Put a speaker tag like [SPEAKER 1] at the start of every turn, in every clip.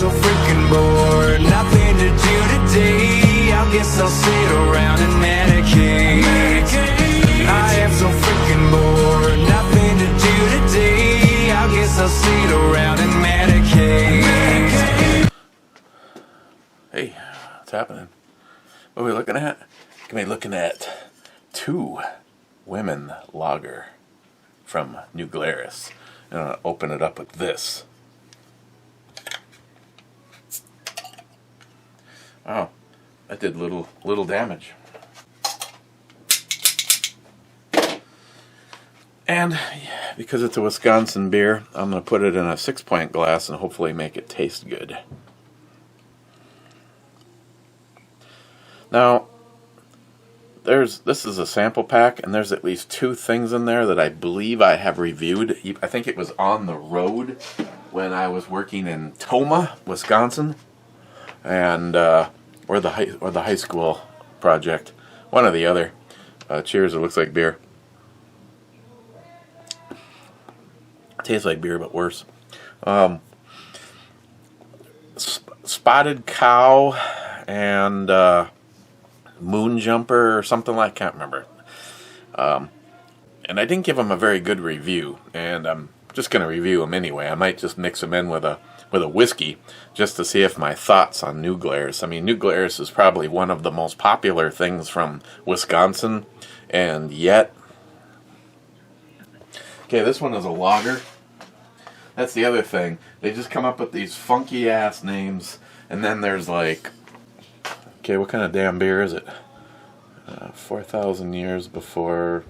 [SPEAKER 1] so freaking bored, nothing to do today. I guess I'll sit around and medicate. I am so freaking bored, nothing to do today. I guess I'll sit around and medicate.
[SPEAKER 2] Hey, what's happening? What are we looking at? We're looking at 2 women lager from New Glarus. And I'm going to open it up with this. Oh, that did little damage. And because it's a Wisconsin beer, I'm going to put it in a 6-pint glass and hopefully make it taste good. Now, this is a sample pack, and there's at least 2 things in there that I believe I have reviewed. I think it was on the road when I was working in Toma, Wisconsin, and or the high school project, one or the other. Cheers! It looks like beer. Tastes like beer, but worse. Spotted Cow and Moon Jumper or something like, can't remember. And I didn't give them a very good review, and I'm just going to review them anyway. I might just mix them in with a whiskey just to see if my thoughts on New Glarus. I mean, New Glarus is probably one of the most popular things from Wisconsin, and yet... Okay, this one is a lager. That's the other thing. They just come up with these funky ass names, and then there's like, okay, what kind of damn beer is it? 4,000 years before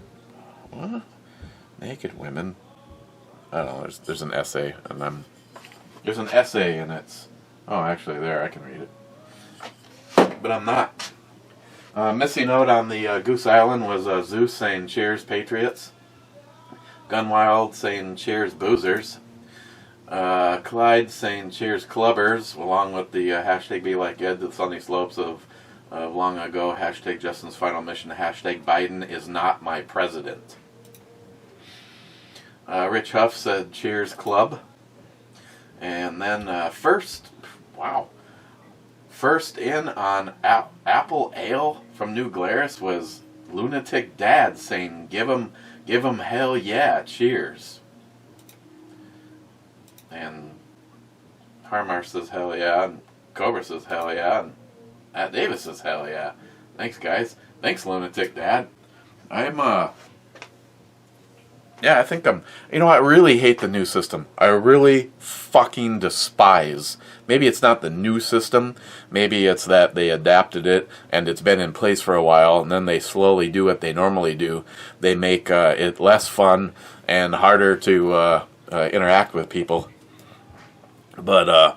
[SPEAKER 2] what? Naked Women. I don't know. There's an essay, and there's an essay, and it's actually there. I can read it, but I'm not. Missing out on the Goose Island was Zeus saying "Cheers, Patriots." Gunwild saying "Cheers, Boozers." Clyde saying "Cheers, Clubbers," along with the hashtag Be Like Ed, the sunny slopes of long ago, hashtag Justin's final mission, hashtag Biden is not my president. Rich Huff said "Cheers, Club." And then first in on Apple Ale from New Glarus was Lunatic Dad saying give 'em hell yeah, cheers. And Harmar says hell yeah, and Cobra says hell yeah, and Matt Davis says hell yeah. Thanks, guys. Thanks, Lunatic Dad. I think I really hate the new system. I really fucking despise. Maybe it's not the new system. Maybe it's that they adapted it and it's been in place for a while, and then they slowly do what they normally do. They make it less fun and harder to interact with people. But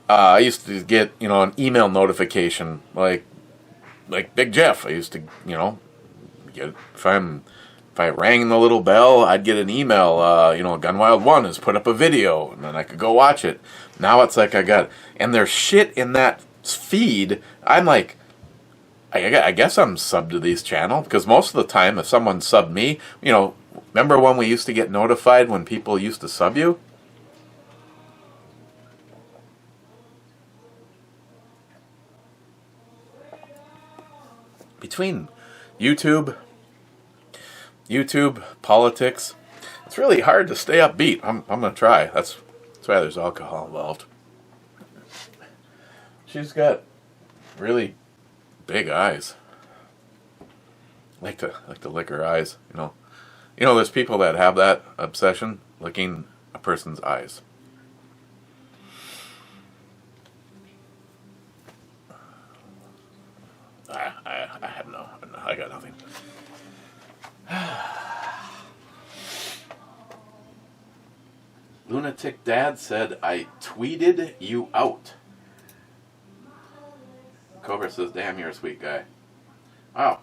[SPEAKER 2] I used to get, an email notification like Big Jeff. I used to, get if I rang the little bell, I'd get an email. Gunwild 1 has put up a video, and then I could go watch it. Now it's like and there's shit in that feed. I'm like, I guess I'm subbed to these channels, because most of the time, if someone subbed me, remember when we used to get notified when people used to sub you? Between YouTube, politics, it's really hard to stay upbeat. I'm gonna try. That's why there's alcohol involved. She's got really big eyes. Like to lick her eyes. There's people that have that obsession, licking a person's eyes. I have I got nothing. Lunatic Dad said, I tweeted you out. Cobra says, damn, you're a sweet guy. Wow.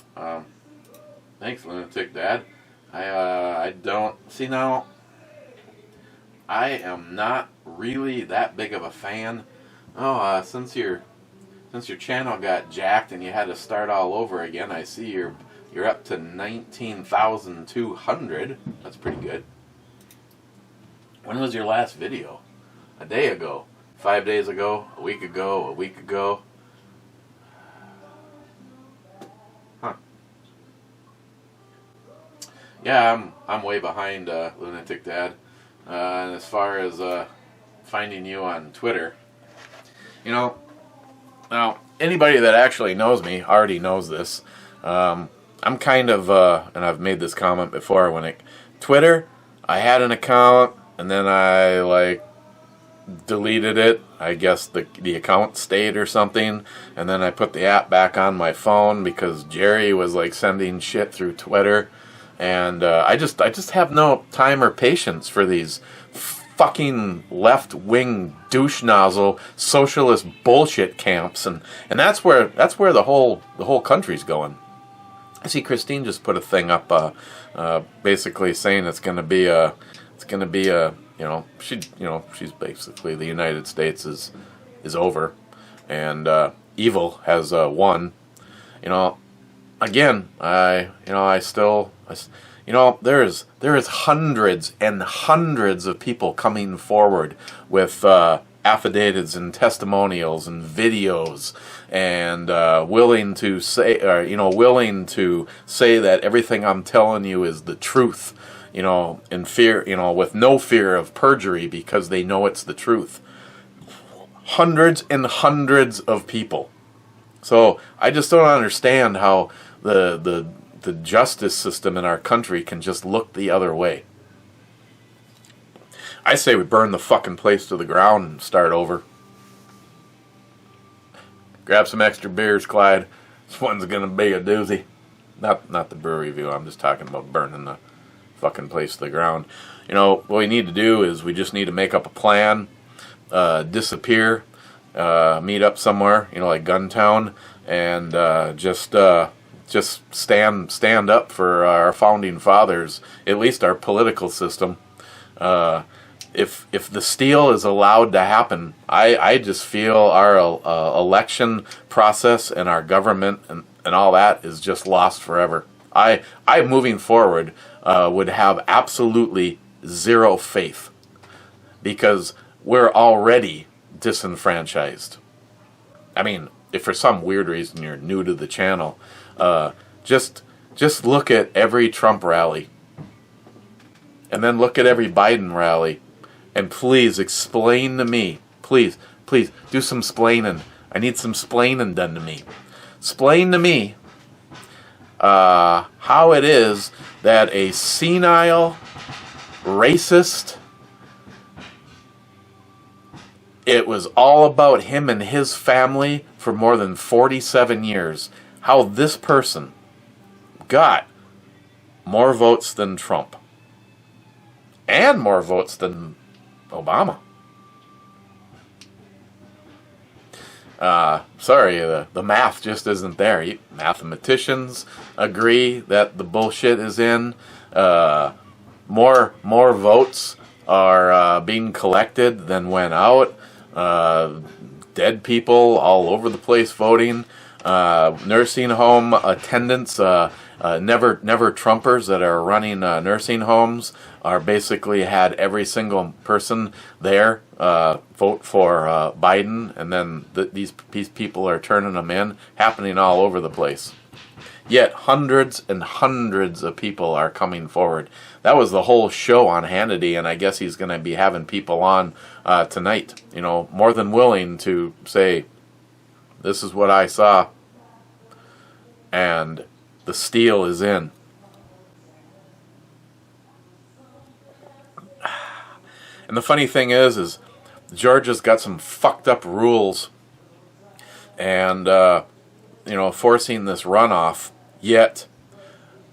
[SPEAKER 2] Thanks, Lunatic Dad. I don't... See, now, I am not really that big of a fan. Since your channel got jacked and you had to start all over again, I see you're up to 19,200. That's pretty good. When was your last video? A day ago. 5 days ago, a week ago. Huh. Yeah, I'm way behind Lunatic Dad. And as far as finding you on Twitter, you know, now anybody that actually knows me already knows this. I'm kind of, and I've made this comment before, Twitter, I had an account, and then I, like, deleted it. I guess the account stayed or something, and then I put the app back on my phone because Jerry was, like, sending shit through Twitter, and I just have no time or patience for these fucking left-wing douche nozzle socialist bullshit camps, and that's where the whole country's going. I see Christine just put a thing up, basically saying it's going to be a, she's basically the United States is over, and evil has won. Again, there is hundreds and hundreds of people coming forward with affidavits and testimonials and videos, and willing to say that everything I'm telling you is the truth, in fear, with no fear of perjury, because they know it's the truth. Hundreds and hundreds of people. So I just don't understand how the justice system in our country can just look the other way. I say we burn the fucking place to the ground and start over. Grab some extra beers, Clyde. This one's gonna be a doozy. Not the brewery review. I'm just talking about burning the fucking place to the ground. What we need to do is we just need to make up a plan, disappear, meet up somewhere, like Guntown, and just stand up for our founding fathers, at least our political system. If the steal is allowed to happen, I just feel our election process and our government and all that is just lost forever. I moving forward would have absolutely zero faith, because we're already disenfranchised. I mean, if for some weird reason you're new to the channel, just look at every Trump rally, and then look at every Biden rally, and please explain to me, please do some splaining. I need some splaining done to me. Explain to me how it is that a senile, racist, it was all about him and his family for more than 47 years, how this person got more votes than Trump and more votes than Obama. Sorry, the math just isn't there. Mathematicians agree that the bullshit is in. More votes are being collected than went out. Dead people all over the place voting. Nursing home attendants, never Trumpers that are running nursing homes are basically had every single person there vote for Biden, and then these people are turning them in, happening all over the place. Yet hundreds and hundreds of people are coming forward. That was the whole show on Hannity, and I guess he's going to be having people on tonight, more than willing to say, this is what I saw, and the steal is in. And the funny thing is Georgia's got some fucked up rules, and forcing this runoff. Yet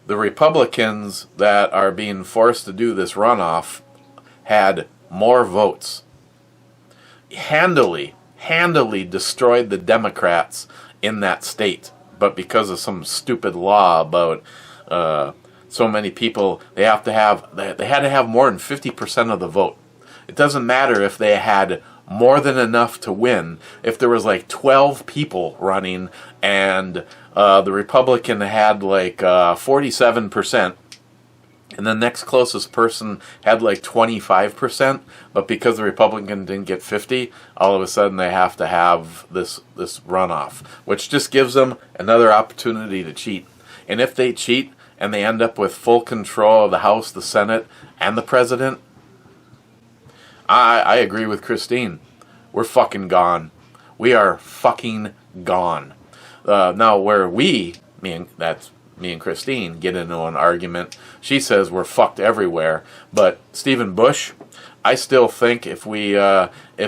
[SPEAKER 2] the Republicans that are being forced to do this runoff had more votes. Handily destroyed the Democrats in that state, but because of some stupid law about so many people, they had to have more than 50% of the vote. It doesn't matter if they had more than enough to win. If there was like 12 people running and the Republican had like 47%, And the next closest person had like 25%, but because the Republican didn't get 50, all of a sudden they have to have this runoff, which just gives them another opportunity to cheat. And if they cheat and they end up with full control of the House, the Senate, and the President, I agree with Christine. We're fucking gone. We are fucking gone. Now, where me and Christine get into an argument, she says we're fucked everywhere. But Stephen Bush, I still think if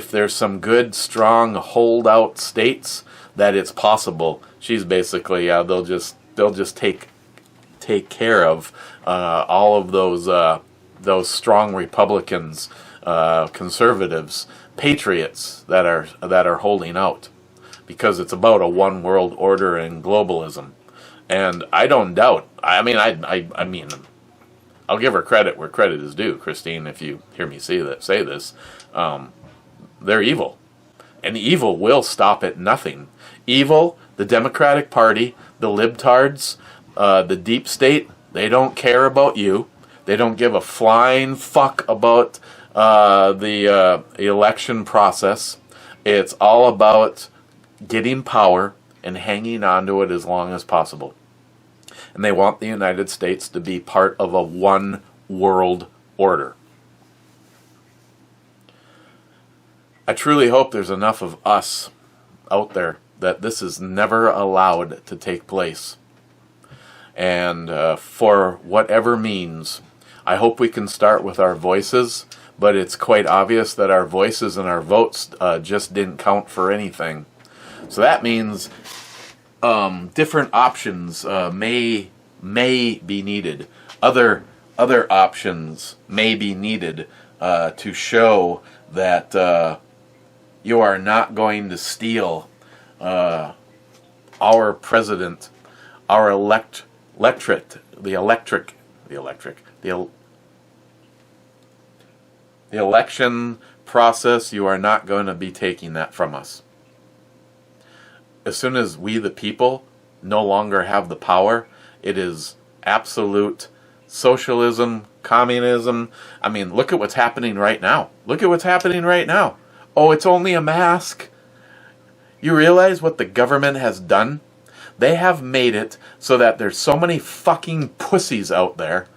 [SPEAKER 2] there's some good, strong holdout states, that it's possible. She's basically they'll just take care of all of those strong Republicans, conservatives, patriots that are holding out, because it's about a one world order and globalism. And I don't doubt. I mean, I'll give her credit where credit is due, Christine. If you hear me say this, they're evil, and evil will stop at nothing. Evil, the Democratic Party, the libtards, the deep state. They don't care about you. They don't give a flying fuck about the election process. It's all about getting power and hanging on to it as long as possible. And they want the United States to be part of a one world order. I truly hope there's enough of us out there that this is never allowed to take place. And for whatever means, I hope we can start with our voices, but it's quite obvious that our voices and our votes just didn't count for anything. So that means different options may be needed. Other options may be needed to show that you are not going to steal our president, our the election process. You are not going to be taking that from us. As soon as we, the people, no longer have the power, it is absolute socialism, communism. I mean, look at what's happening right now. Oh, it's only a mask. You realize what the government has done? They have made it so that there's so many fucking pussies out there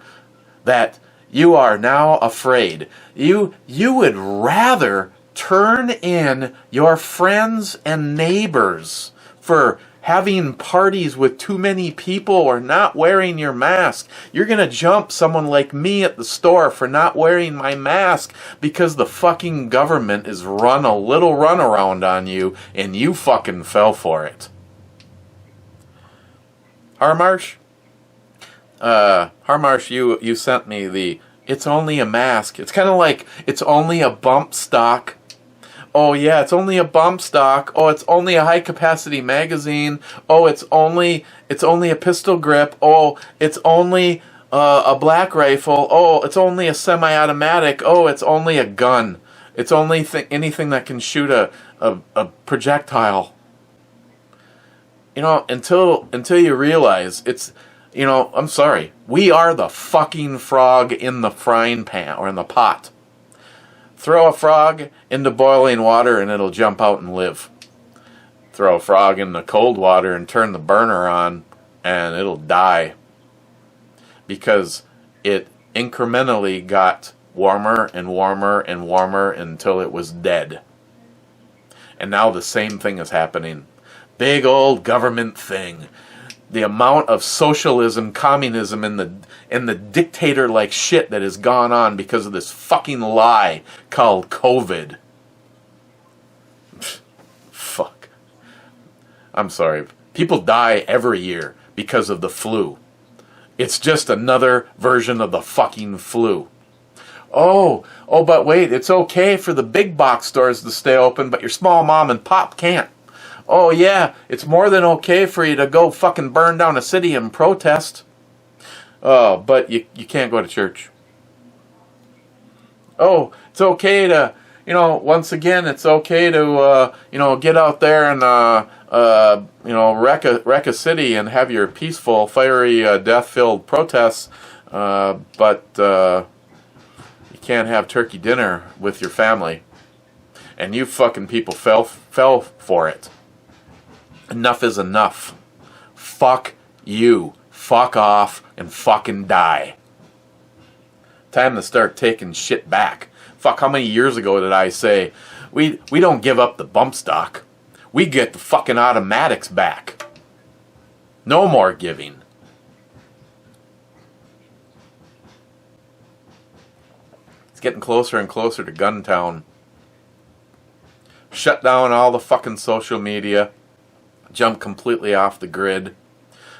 [SPEAKER 2] that you are now afraid. You would rather turn in your friends and neighbors for having parties with too many people or not wearing your mask. You're going to jump someone like me at the store for not wearing my mask because the fucking government is run a little runaround on you and you fucking fell for it. Harmarsh, you sent me the "it's only a mask." It's kind of like it's only a bump stock. Oh yeah, it's only a bump stock. Oh, it's only a high capacity magazine. Oh, it's only a pistol grip. Oh, it's only a black rifle. Oh, it's only a semi-automatic. Oh, it's only a gun. It's only anything that can shoot a projectile. You know, until you realize it's, you know, I'm sorry. We are the fucking frog in the frying pan or in the pot. Throw a frog into boiling water and it'll jump out and live. Throw a frog in the cold water and turn the burner on and it'll die. Because it incrementally got warmer and warmer and warmer until it was dead. And now the same thing is happening. Big old government thing. The amount of socialism, communism, and the dictator-like shit that has gone on because of this fucking lie called COVID. Fuck. I'm sorry. People die every year because of the flu. It's just another version of the fucking flu. Oh, but wait, it's okay for the big box stores to stay open, but your small mom and pop can't. Oh yeah, it's more than okay for you to go fucking burn down a city and protest. Oh, but you can't go to church. Oh, it's okay to, once again, it's okay to, get out there and, wreck a city and have your peaceful, fiery, death-filled protests. but you can't have turkey dinner with your family. And you fucking people fell for it. Enough is enough. Fuck you. Fuck off and fucking die. Time to start taking shit back. Fuck, how many years ago did I say, we don't give up the bump stock. We get the fucking automatics back. No more giving. It's getting closer and closer to Guntown. Shut down all the fucking social media. Jump completely off the grid.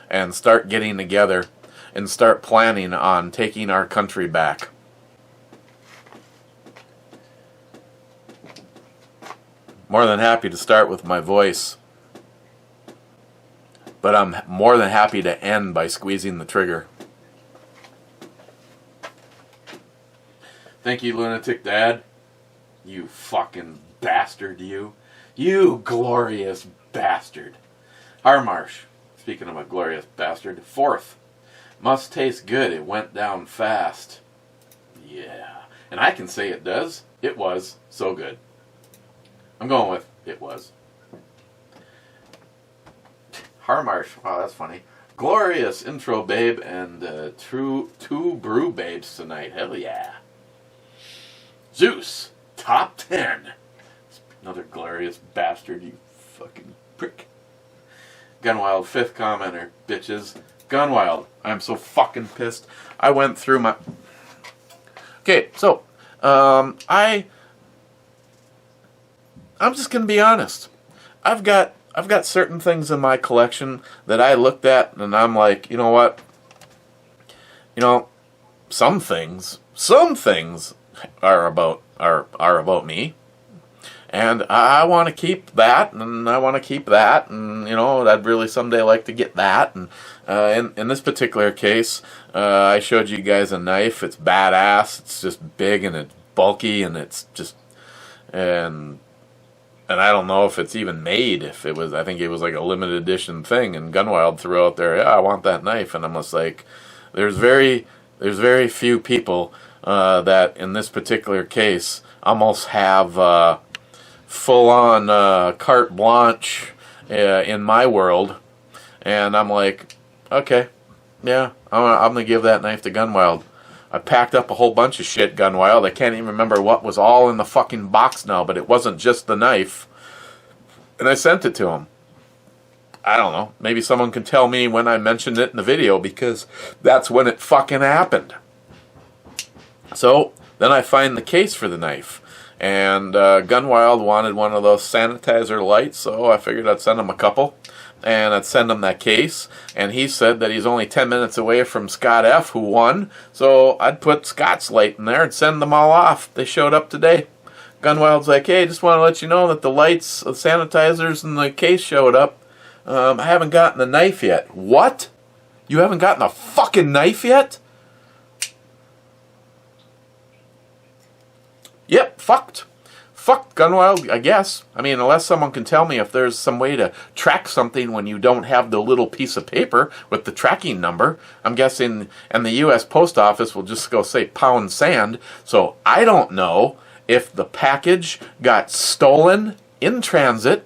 [SPEAKER 2] And start getting together. And start planning on taking our country back. More than happy to start with my voice. But I'm more than happy to end by squeezing the trigger. Thank you, Lunatic Dad. You fucking bastard, you. You glorious bastard. Harmarsh, speaking of a glorious bastard. 4th. Must taste good. It went down fast. Yeah. And I can say it does. It was so good. I'm going with it was. Harmarsh. Wow, that's funny. Glorious intro, babe, and two brew babes tonight. Hell yeah. Zeus, top 10. Another glorious bastard, you fucking prick. Gunwild, 5th commenter, bitches. Gunwild, I'm so fucking pissed. I went through my... Okay, so, I'm just gonna be honest. I've got certain things in my collection that I looked at and I'm like, you know what? You know, some things are about me. And I want to keep that, and I want to keep that, and, you know, I'd really someday like to get that. And in this particular case, I showed you guys a knife. It's badass. It's just big, and it's bulky, and it's just... And I don't know if it's even made. If it was, I think it was like a limited edition thing, and Gunwild threw out there, yeah, I want that knife. And I'm just like, there's very few people that, in this particular case, almost have... full-on carte blanche in my world, and I'm like, okay, yeah, I'm gonna give that knife to Gunwild. I packed up a whole bunch of shit, Gunwild. I can't even remember what was all in the fucking box now, but it wasn't just the knife, and I sent it to him. I don't know, maybe someone can tell me when I mentioned it in the video, because that's when it fucking happened. So then I find the case for the knife. And Gunwild wanted one of those sanitizer lights, so I figured I'd send him a couple. And I'd send him that case. And he said that he's only 10 minutes away from Scott F., who won. So I'd put Scott's light in there and send them all off. They showed up today. Gunwild's like, hey, just want to let you know that the lights, the sanitizers, and the case showed up. I haven't gotten the knife yet. What? You haven't gotten the fucking knife yet? Yep, fucked. Fucked, Gunwild, I guess. I mean, unless someone can tell me if there's some way to track something when you don't have the little piece of paper with the tracking number. I'm guessing, and the U.S. Post Office will just go say pound sand. So I don't know if the package got stolen in transit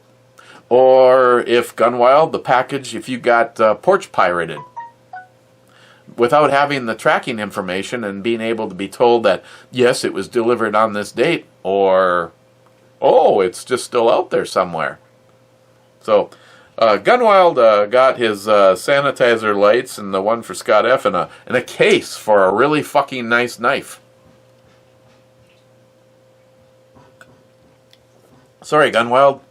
[SPEAKER 2] or if, Gunwild, the package, if you got porch pirated. Without having the tracking information and being able to be told that, yes, it was delivered on this date, or, oh, it's just still out there somewhere. So, Gunwild got his sanitizer lights and the one for Scott F. in a case for a really fucking nice knife. Sorry, Gunwild.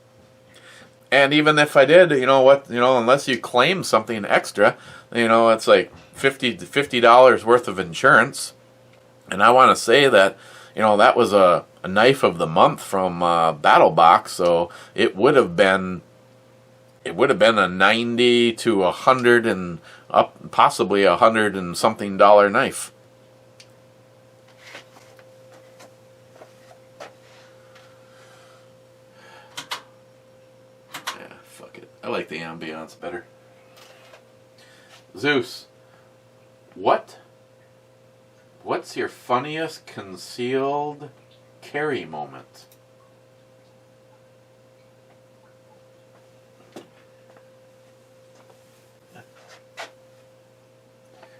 [SPEAKER 2] And even if I did, you know what, unless you claim something extra, it's like $50 worth of insurance. And I want to say that, that was a knife of the month from Battle Box, so it would have been a 90 to 100 and up, possibly $100 and something knife. Yeah, fuck it. I like the ambiance better. Zeus, what What's your funniest concealed carry moment?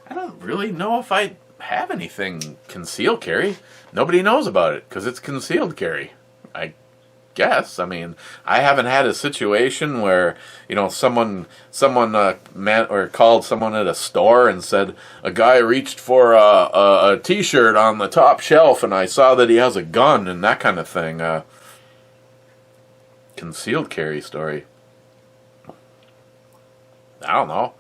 [SPEAKER 2] I don't really know if I have anything concealed carry. Nobody knows about it because it's concealed carry. I guess. I mean, I haven't had a situation where someone met or called someone at a store and said a guy reached for a T-shirt on the top shelf and I saw that he has a gun and that kind of thing. Concealed carry story. I don't know.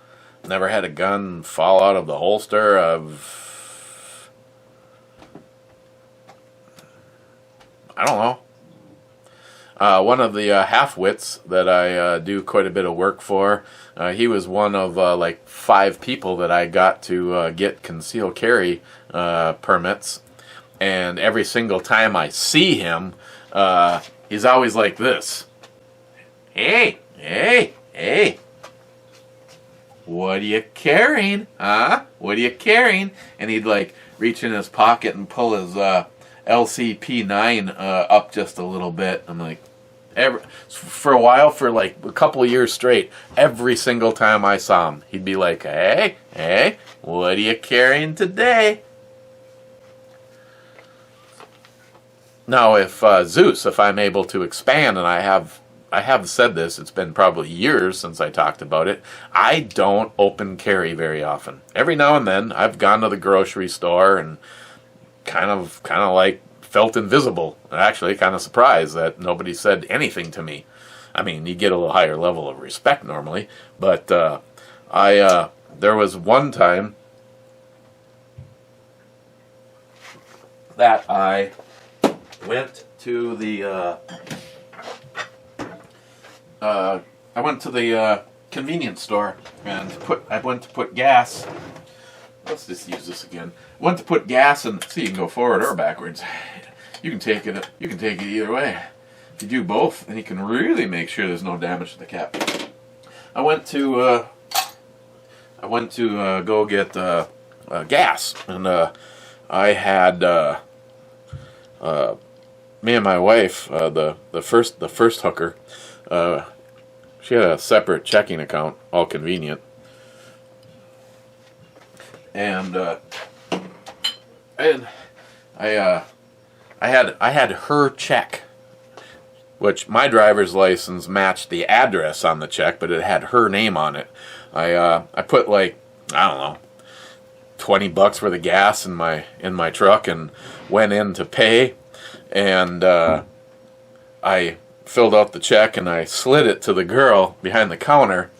[SPEAKER 2] Never had a gun fall out of the holster. I don't know. One of the half-wits that I do quite a bit of work for, he was one of like 5 people that I got to get concealed carry permits. And every single time I see him, he's always like this. Hey, hey, hey. What are you carrying? Huh? What are you carrying? And he'd like reach in his pocket and pull his LCP9 up just a little bit. I'm like, for a while, for like a couple of years straight, every single time I saw him, he'd be like, hey, hey, what are you carrying today? Now, if Zeus, if I'm able to expand, and I have said this, it's been probably years since I talked about it, I don't open carry very often. Every now and then, I've gone to the grocery store and kind of like felt invisible. Actually, kind of surprised that nobody said anything to me. I mean, you get a little higher level of respect normally, but there was one time that I went to the convenience store and I went to put gas. Let's just use this again. Went to put gas in. See, you can go forward or backwards. You can take it. You can take it either way. If you do both, then you can really make sure there's no damage to the cap. I went to go get gas, and I had me and my wife, the first hooker. She had a separate checking account, all convenient. And I had her check, which my driver's license matched the address on the check, but it had her name on it. I put like, I don't know, $20 worth of gas in my truck and went in to pay, and I filled out the check and I slid it to the girl behind the counter,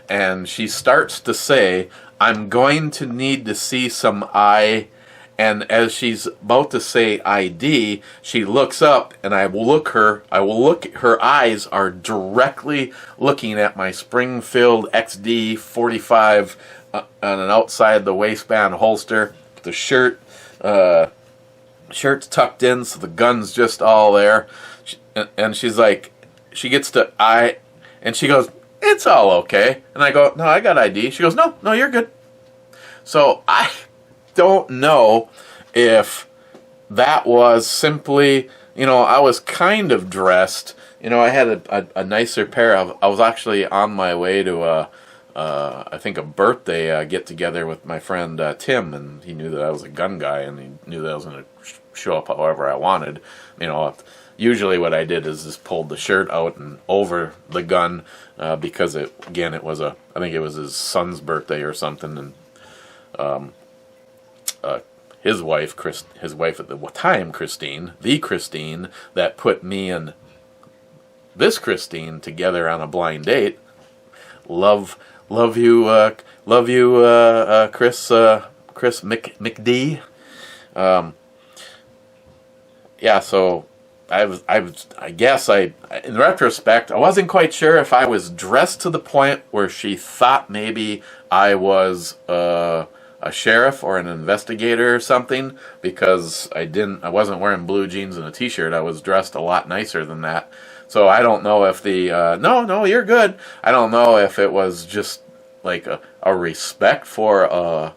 [SPEAKER 2] and she starts to say, I'm going to need to see some and as she's about to say ID, she looks up, and her eyes are directly looking at my Springfield XD 45 on an outside the waistband holster. The shirt's tucked in, so the gun's just all there. And she's like, she gets to and she goes, it's all okay. And I go, no, I got ID. She goes, no, you're good. So I don't know if that was simply, I was kind of dressed. I had a nicer pair of, I was actually on my way to I think a birthday get together with my friend Tim, and he knew that I was a gun guy, and he knew that I was going to show up however I wanted. Usually what I did is just pulled the shirt out and over the gun because it was I think it was his son's birthday or something, and his wife at the time, Christine, the Christine that put me and this Christine together on a blind date. Love you, Chris McD. Yeah, so I guess in retrospect, I wasn't quite sure if I was dressed to the point where she thought maybe I was a sheriff or an investigator or something, because I wasn't wearing blue jeans and a t-shirt. I was dressed a lot nicer than that. So I don't know if no, you're good. I don't know if it was just like a respect for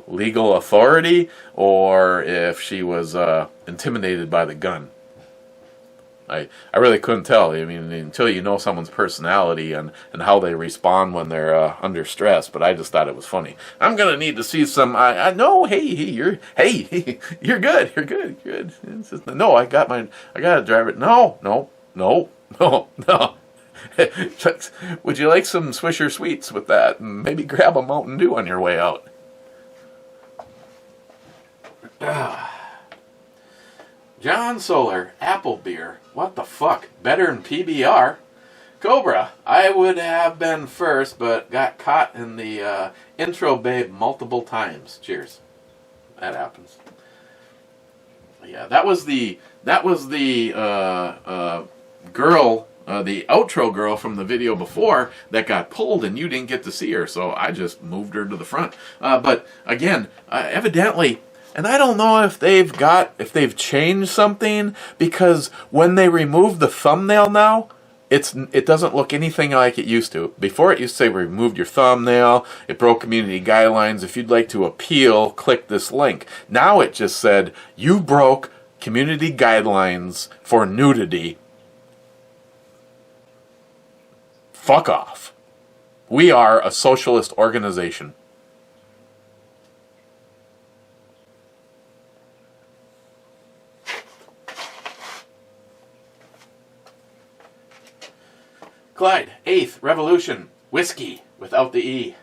[SPEAKER 2] legal authority or if she was intimidated by the gun. I really couldn't tell. I mean, until you know someone's personality and how they respond when they're under stress. But I just thought it was funny. I'm gonna need to see some. I know. Hey, you're good. You're good. It's just, no, I gotta drive it. No. Would you like some Swisher Sweets with that? And maybe grab a Mountain Dew on your way out. John Solar, apple beer. What the fuck? Better than PBR? Cobra, I would have been first, but got caught in the intro babe multiple times. Cheers. That happens. Yeah, that was the girl, the outro girl from the video before that got pulled, and you didn't get to see her, so I just moved her to the front. But again, evidently. And I don't know if they've changed something, because when they remove the thumbnail now, it doesn't look anything like it used to. Before it used to say we removed your thumbnail, it broke community guidelines. If you'd like to appeal, click this link. Now it just said you broke community guidelines for nudity. Fuck off. We are a socialist organization. Clyde, 8th Revolution, whiskey without the E.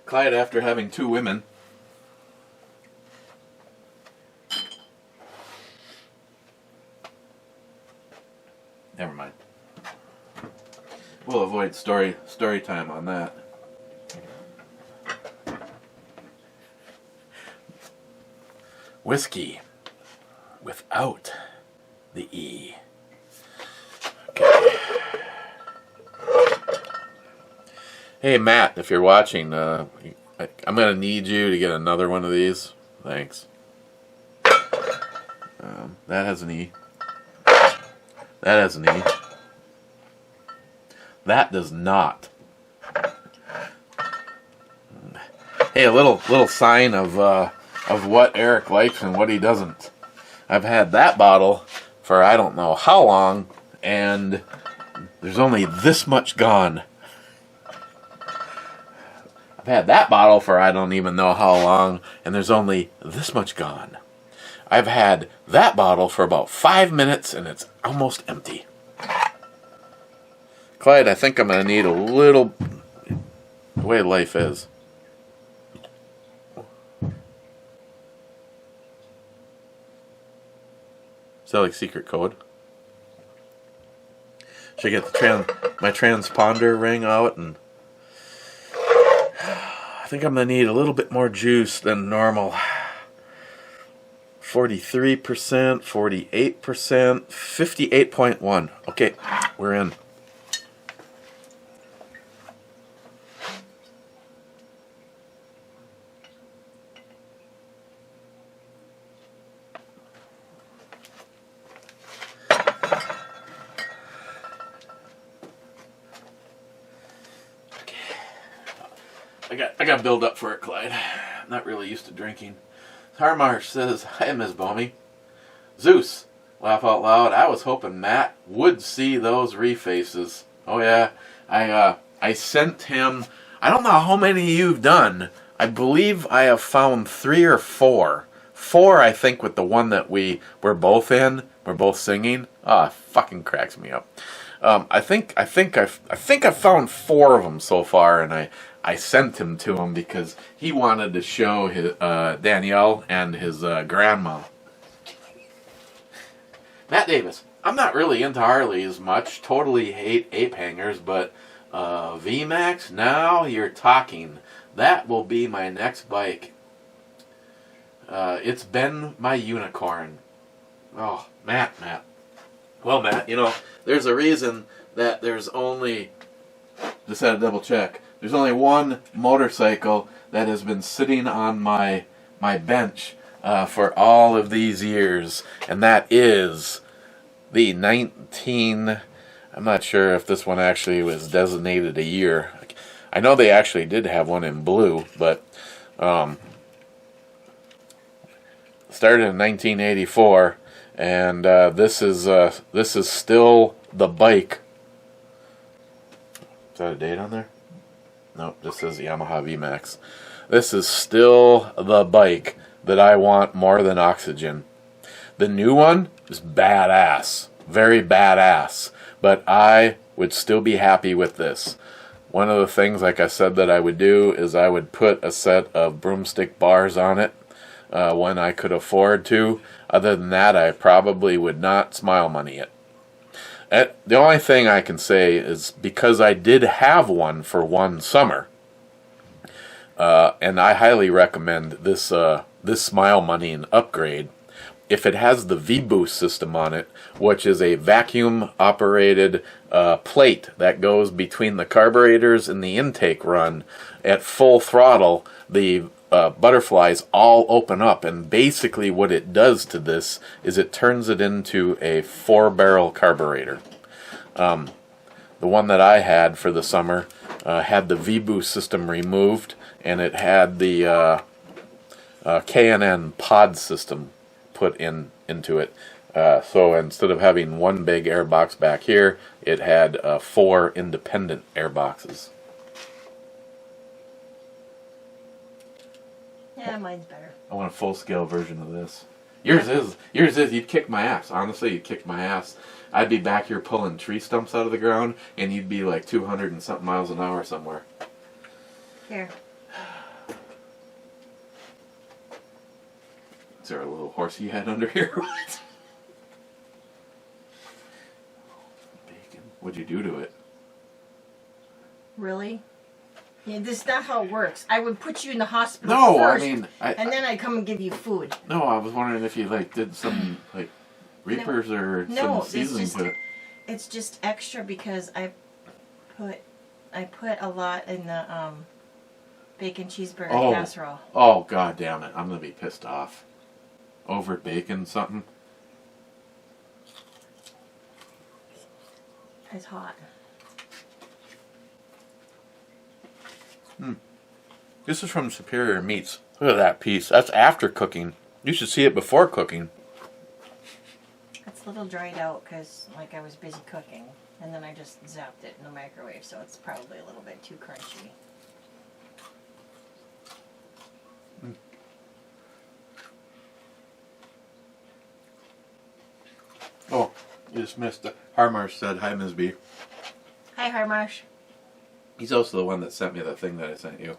[SPEAKER 2] Clyde, after having 2 women. Never mind. We'll avoid story time on that. Whiskey without the E. Okay. Hey Matt, if you're watching, I'm gonna need you to get another one of these. Thanks. That has an E. That has an E. That does not. Hey, a little sign of what Eric likes and what he doesn't. I've had that bottle for I don't know how long, and there's only this much gone. I've had that bottle for I don't even know how long, and there's only this much gone. I've had that bottle for about 5 minutes, and it's almost empty. Clyde, I think I'm going to need a little... the way life is. Is that like secret code? Should I get my transponder ring out? And I think I'm going to need a little bit more juice than normal. 43%, 48%, 58.1. Okay, we're in. I got build up for it, Clyde. I'm not really used to drinking. Harmarsh says, hi, Ms. Bomey. Zeus, laugh out loud. I was hoping Matt would see those refaces. Oh yeah, I sent him. I don't know how many you've done. I believe I have found 3 or 4. 4, I think, with the one that we're both in. We're both singing. Ah, fucking cracks me up. I think I've found 4 of them so far, and I sent him to him because he wanted to show his Danielle and his grandma. Matt Davis, I'm not really into Harleys much. Totally hate ape hangers, but VMAX, now you're talking. That will be my next bike. It's been my unicorn. Oh, Matt. Well, Matt, you know, there's a reason that there's only, just had to double check, there's only one motorcycle that has been sitting on my bench for all of these years, and that is the 19, I'm not sure if this one actually was designated a year. I know they actually did have one in blue, but started in 1984, and this is still the bike. Is that a date on there? Nope, this says Yamaha VMAX. This is still the bike that I want more than Oxygen. The new one is badass, very badass, but I would still be happy with this. One of the things, like I said, that I would do is I would put a set of broomstick bars on it when I could afford to. Other than that, I probably would not smile money it. The only thing I can say is because I did have one for one summer, and I highly recommend this smile money and upgrade. If it has the V-Boost system on it, which is a vacuum-operated plate that goes between the carburetors and the intake run, at full throttle, the butterflies all open up, and basically what it does to this is it turns it into a 4-barrel carburetor. The one that I had for the summer had the V-Boost system removed, and it had the K&N pod system put into it. So instead of having one big air box back here, it had 4 independent air boxes.
[SPEAKER 3] Yeah, mine's better.
[SPEAKER 2] I want a full-scale version of this. Yours is. You'd kick my ass. Honestly, you'd kick my ass. I'd be back here pulling tree stumps out of the ground, and you'd be like 200 and something miles an hour somewhere.
[SPEAKER 3] Here.
[SPEAKER 2] Is there a little horse you had under here? Bacon. What'd you do to it?
[SPEAKER 3] Really? Yeah, this is not how it works. I would put you in the hospital
[SPEAKER 2] No,
[SPEAKER 3] first,
[SPEAKER 2] I mean,
[SPEAKER 3] and then I come and give you food.
[SPEAKER 2] No, I was wondering if you did some Reapers or
[SPEAKER 3] No,
[SPEAKER 2] some seasoning to it.
[SPEAKER 3] It's just extra because I put a lot in the bacon cheeseburger casserole.
[SPEAKER 2] Oh, god damn it! I'm gonna be pissed off. Over bacon something.
[SPEAKER 3] It's hot.
[SPEAKER 2] This is from Superior Meats. Look at that piece. That's after cooking. You should see it before cooking.
[SPEAKER 3] It's a little dried out because I was busy cooking, and then I just zapped it in the microwave, so it's probably a little bit too crunchy.
[SPEAKER 2] Oh, you just missed it. Harmarsh said, "Hi, Ms. B."
[SPEAKER 3] Hi, Harmarsh.
[SPEAKER 2] He's also the one that sent me the thing that I sent you.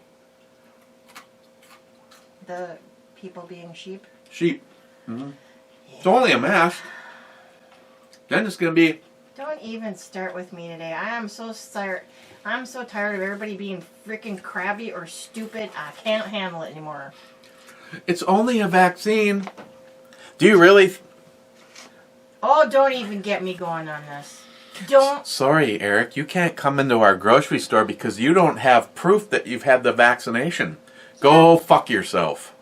[SPEAKER 3] The people being sheep.
[SPEAKER 2] Sheep. Mm-hmm. Yeah. It's only a mask. Then it's gonna be.
[SPEAKER 3] Don't even start with me today. I am so tired. I'm so tired of everybody being freaking crabby or stupid. I can't handle it anymore.
[SPEAKER 2] It's only a vaccine. Do you really?
[SPEAKER 3] Oh, don't even get me going on this. Don't.
[SPEAKER 2] Sorry, Eric. You can't come into our grocery store because you don't have proof that you've had the vaccination. Go fuck yourself.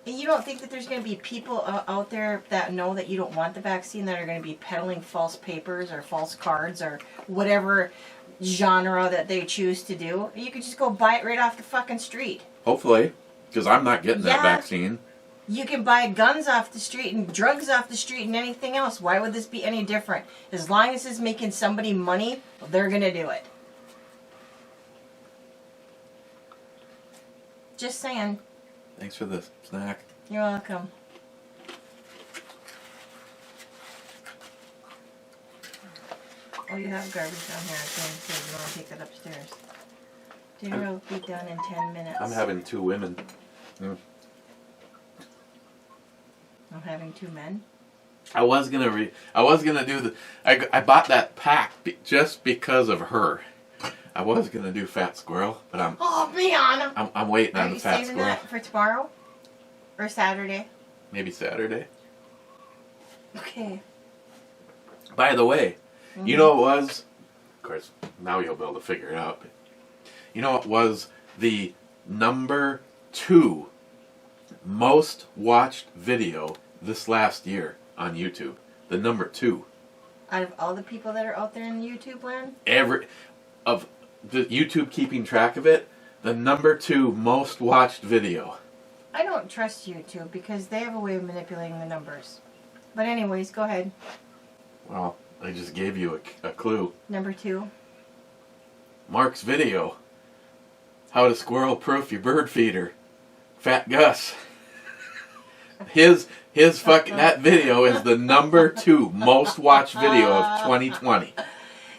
[SPEAKER 3] You don't think that there's going to be people out there that know that you don't want the vaccine that are going to be peddling false papers or false cards or whatever genre that they choose to do? You could just go buy it right off the fucking street.
[SPEAKER 2] Hopefully, because I'm not getting that vaccine.
[SPEAKER 3] You can buy guns off the street and drugs off the street and anything else. Why would this be any different? As long as it's making somebody money, they're going to do it. Just saying.
[SPEAKER 2] Thanks for the snack.
[SPEAKER 3] You're welcome. Oh, you have garbage down here. I think so you want to take that upstairs. Dinner will be done in 10 minutes.
[SPEAKER 2] I'm having 2 women. Mm.
[SPEAKER 3] I'm having 2 men?
[SPEAKER 2] I was gonna do the. I bought that pack just because of her. I was gonna do Fat Squirrel, but I'm.
[SPEAKER 3] Oh, man!
[SPEAKER 2] I'm waiting on the Fat
[SPEAKER 3] Are you saving
[SPEAKER 2] Squirrel.
[SPEAKER 3] that for tomorrow? Or Saturday?
[SPEAKER 2] Maybe Saturday.
[SPEAKER 3] Okay.
[SPEAKER 2] By the way, you know what was? Of course, now you'll be able to figure it out. But you know what was the number 2 most watched video this last year on YouTube? The number 2.
[SPEAKER 3] Out of all the people that are out there in YouTube land?
[SPEAKER 2] Of the YouTube keeping track of it, the number 2 most watched video.
[SPEAKER 3] I don't trust YouTube because they have a way of manipulating the numbers. But anyways, go ahead.
[SPEAKER 2] Well, I just gave you a clue.
[SPEAKER 3] Number 2.
[SPEAKER 2] Mark's video. How to squirrel proof your bird feeder. Fat Gus. His fucking that video is the number 2 most watched video of 2020.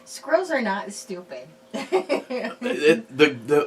[SPEAKER 3] Squirrels are not stupid.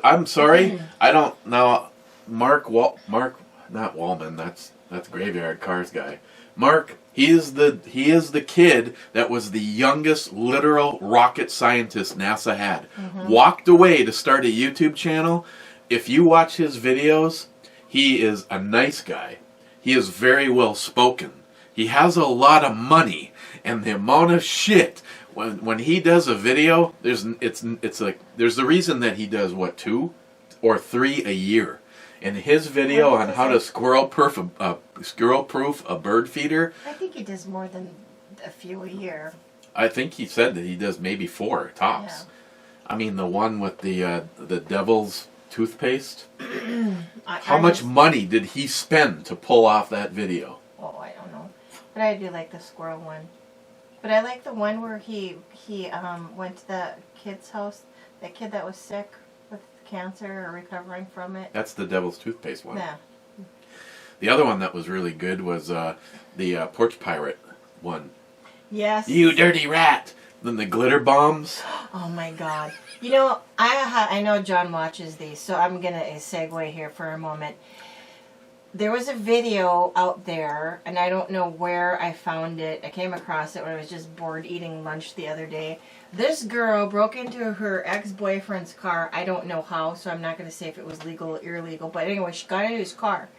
[SPEAKER 2] I'm sorry, I don't know. Mark, not Wallman. That's Graveyard Cars guy. Mark, he is the kid that was the youngest literal rocket scientist NASA had. Walked away to start a YouTube channel. If you watch his videos, he is a nice guy. He is very well spoken. He has a lot of money, and the amount of shit when he does a video, there's the reason that he does 2 or 3 a year. And his video on how to squirrel proof a bird feeder.
[SPEAKER 3] I think he does more than a few a year.
[SPEAKER 2] I think he said that he does maybe 4 tops.
[SPEAKER 3] Yeah.
[SPEAKER 2] I mean the one with the devil's toothpaste. How much money did he spend to pull off that video?
[SPEAKER 3] Oh, I don't know. But I do like the squirrel one. But I like the one where he went to that kid's house, that kid that was sick with cancer or recovering from it.
[SPEAKER 2] That's the devil's toothpaste one.
[SPEAKER 3] Yeah.
[SPEAKER 2] The other one that was really good was the porch pirate one.
[SPEAKER 3] Yes.
[SPEAKER 2] You dirty rat! Then the glitter bombs.
[SPEAKER 3] Oh my God. You know, I know John watches these, so I'm going to segue here for a moment. There was a video out there, and I don't know where I found it. I came across it when I was just bored eating lunch the other day. This girl broke into her ex-boyfriend's car. I don't know how, so I'm not going to say if it was legal or illegal. But anyway, she got into his car.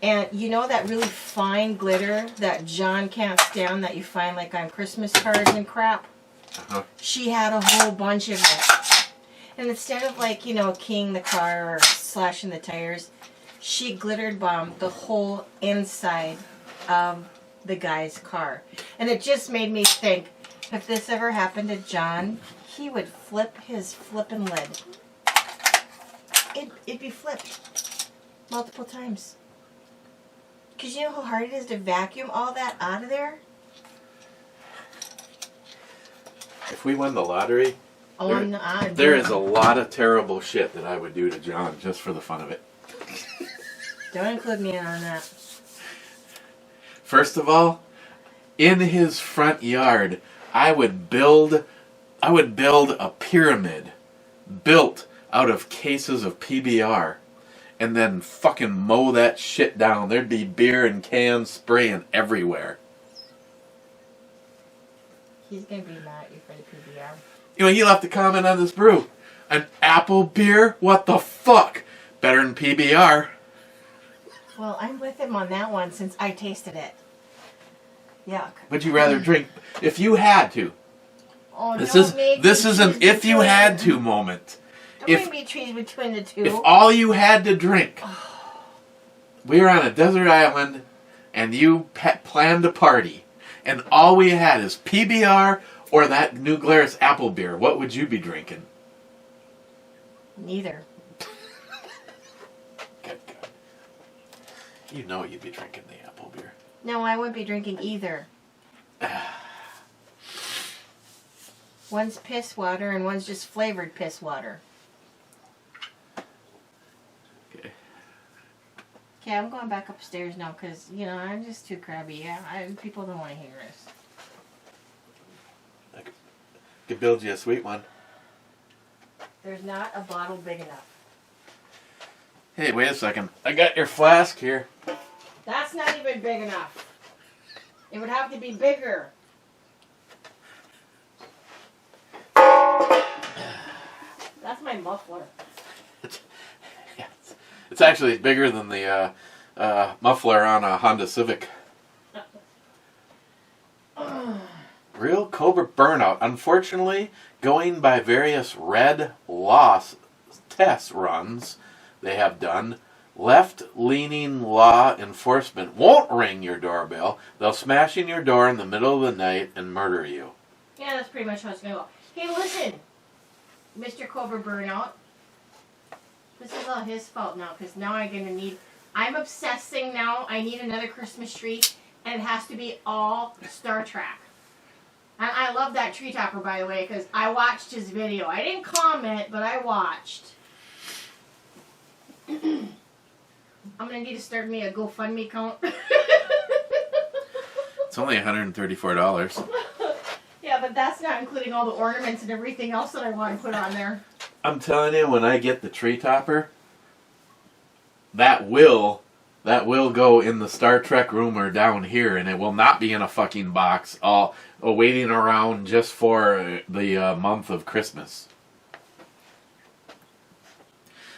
[SPEAKER 3] And you know that really fine glitter that John can't stand that you find like on Christmas cards and crap?
[SPEAKER 2] Uh-huh.
[SPEAKER 3] She had a whole bunch of it. And instead of like, keying the car or slashing the tires, she glittered bombed the whole inside of the guy's car. And it just made me think, if this ever happened to John, he would flip his flippin' lid. It'd be flipped multiple times. Because you know how hard it is to vacuum all that out of there?
[SPEAKER 2] If we won the lottery,
[SPEAKER 3] Oh,
[SPEAKER 2] there is a lot of terrible shit that I would do to John just for the fun of it.
[SPEAKER 3] Don't include me in on that.
[SPEAKER 2] First of all, in his front yard, I would build a pyramid built out of cases of PBR and then fucking mow that shit down. There'd be beer and cans spraying everywhere.
[SPEAKER 3] He's going to be mad at you for the PBR.
[SPEAKER 2] He left a comment on this brew. An apple beer? What the fuck? Better than PBR.
[SPEAKER 3] Well, I'm with him on that one since I tasted it. Yuck.
[SPEAKER 2] Would you rather drink if you had to?
[SPEAKER 3] Oh,
[SPEAKER 2] This
[SPEAKER 3] don't make
[SPEAKER 2] is
[SPEAKER 3] me
[SPEAKER 2] an
[SPEAKER 3] choose
[SPEAKER 2] if you
[SPEAKER 3] between-
[SPEAKER 2] had to moment.
[SPEAKER 3] Don't make me choose between the two.
[SPEAKER 2] If all you had to drink, we were on a desert island, and you planned a party, and all we had is PBR or that new Glarus apple beer, what would you be drinking?
[SPEAKER 3] Neither.
[SPEAKER 2] Good. You know you'd be drinking the apple beer.
[SPEAKER 3] No, I wouldn't be drinking either. One's piss water and one's just flavored piss water.
[SPEAKER 2] Okay.
[SPEAKER 3] Okay, I'm going back upstairs now because, I'm just too crabby. People don't want to hear us.
[SPEAKER 2] I could build you a sweet one.
[SPEAKER 3] There's not a bottle big enough.
[SPEAKER 2] Hey, wait a second. I got your flask here.
[SPEAKER 3] That's not even big enough. It would have to be bigger. That's my muffler.
[SPEAKER 2] Yeah, it's actually bigger than the muffler on a Honda Civic. Real Cobra burnout. Unfortunately, going by various red loss test runs they have done, Left-leaning law enforcement won't ring your doorbell. They'll smash in your door in the middle of the night and murder you.
[SPEAKER 3] Yeah, that's pretty much how it's going to go. Hey, listen, Mr. Cobra Burnout. This is all his fault now, because now I'm obsessing now. I need another Christmas tree, and it has to be all Star Trek. And I love that tree topper, by the way, because I watched his video. I didn't comment, but I watched. I'm going to need to start me a GoFundMe account.
[SPEAKER 2] It's only $134.
[SPEAKER 3] Yeah, but that's not including all the ornaments and everything else that I want to put on there.
[SPEAKER 2] I'm telling you, when I get the tree topper, that will go in the Star Trek room or down here, and it will not be in a fucking box, all waiting around just for the month of Christmas.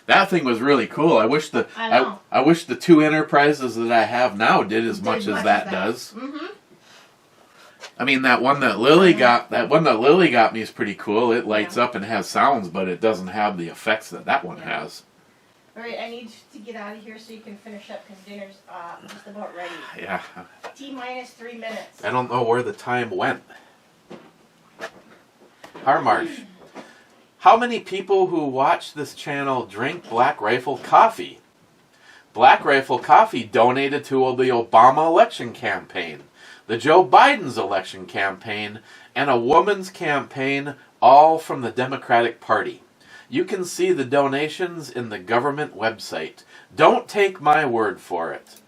[SPEAKER 2] That thing was really cool. I wish the two Enterprises that I have now did as much as that does.
[SPEAKER 3] Mm-hmm.
[SPEAKER 2] I mean, that one that Lily got me is pretty cool. It lights up and has sounds, but it doesn't have the effects that one has.
[SPEAKER 3] All right, I need to get out of here so you can finish up because dinner's just about ready.
[SPEAKER 2] Yeah.
[SPEAKER 3] T-minus 3 minutes.
[SPEAKER 2] I don't know where the time went. Harmarsh. How many people who watch this channel drink Black Rifle coffee? Black Rifle Coffee donated to the Obama election campaign, the Joe Biden's election campaign, and a woman's campaign, all from the Democratic Party. You can see the donations in the government website. Don't take my word for it.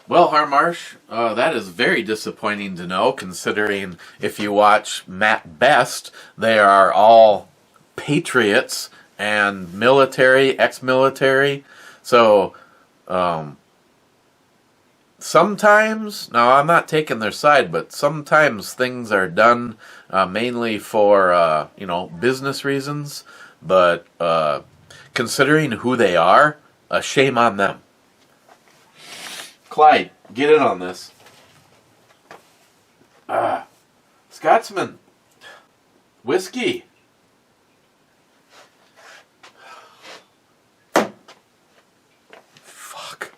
[SPEAKER 2] Well, Harmarsh, that is very disappointing to know, considering if you watch Matt Best, they are all patriots and military, ex-military. So, sometimes, now I'm not taking their side, but sometimes things are done mainly for, business reasons. But considering who they are, shame on them. Clyde, get in on this. Scotsman. Whiskey. Fuck.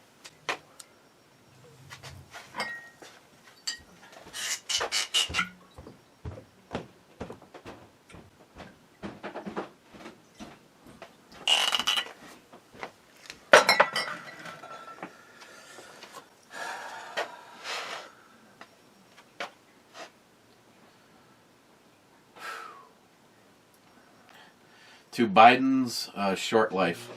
[SPEAKER 2] To Biden's short life.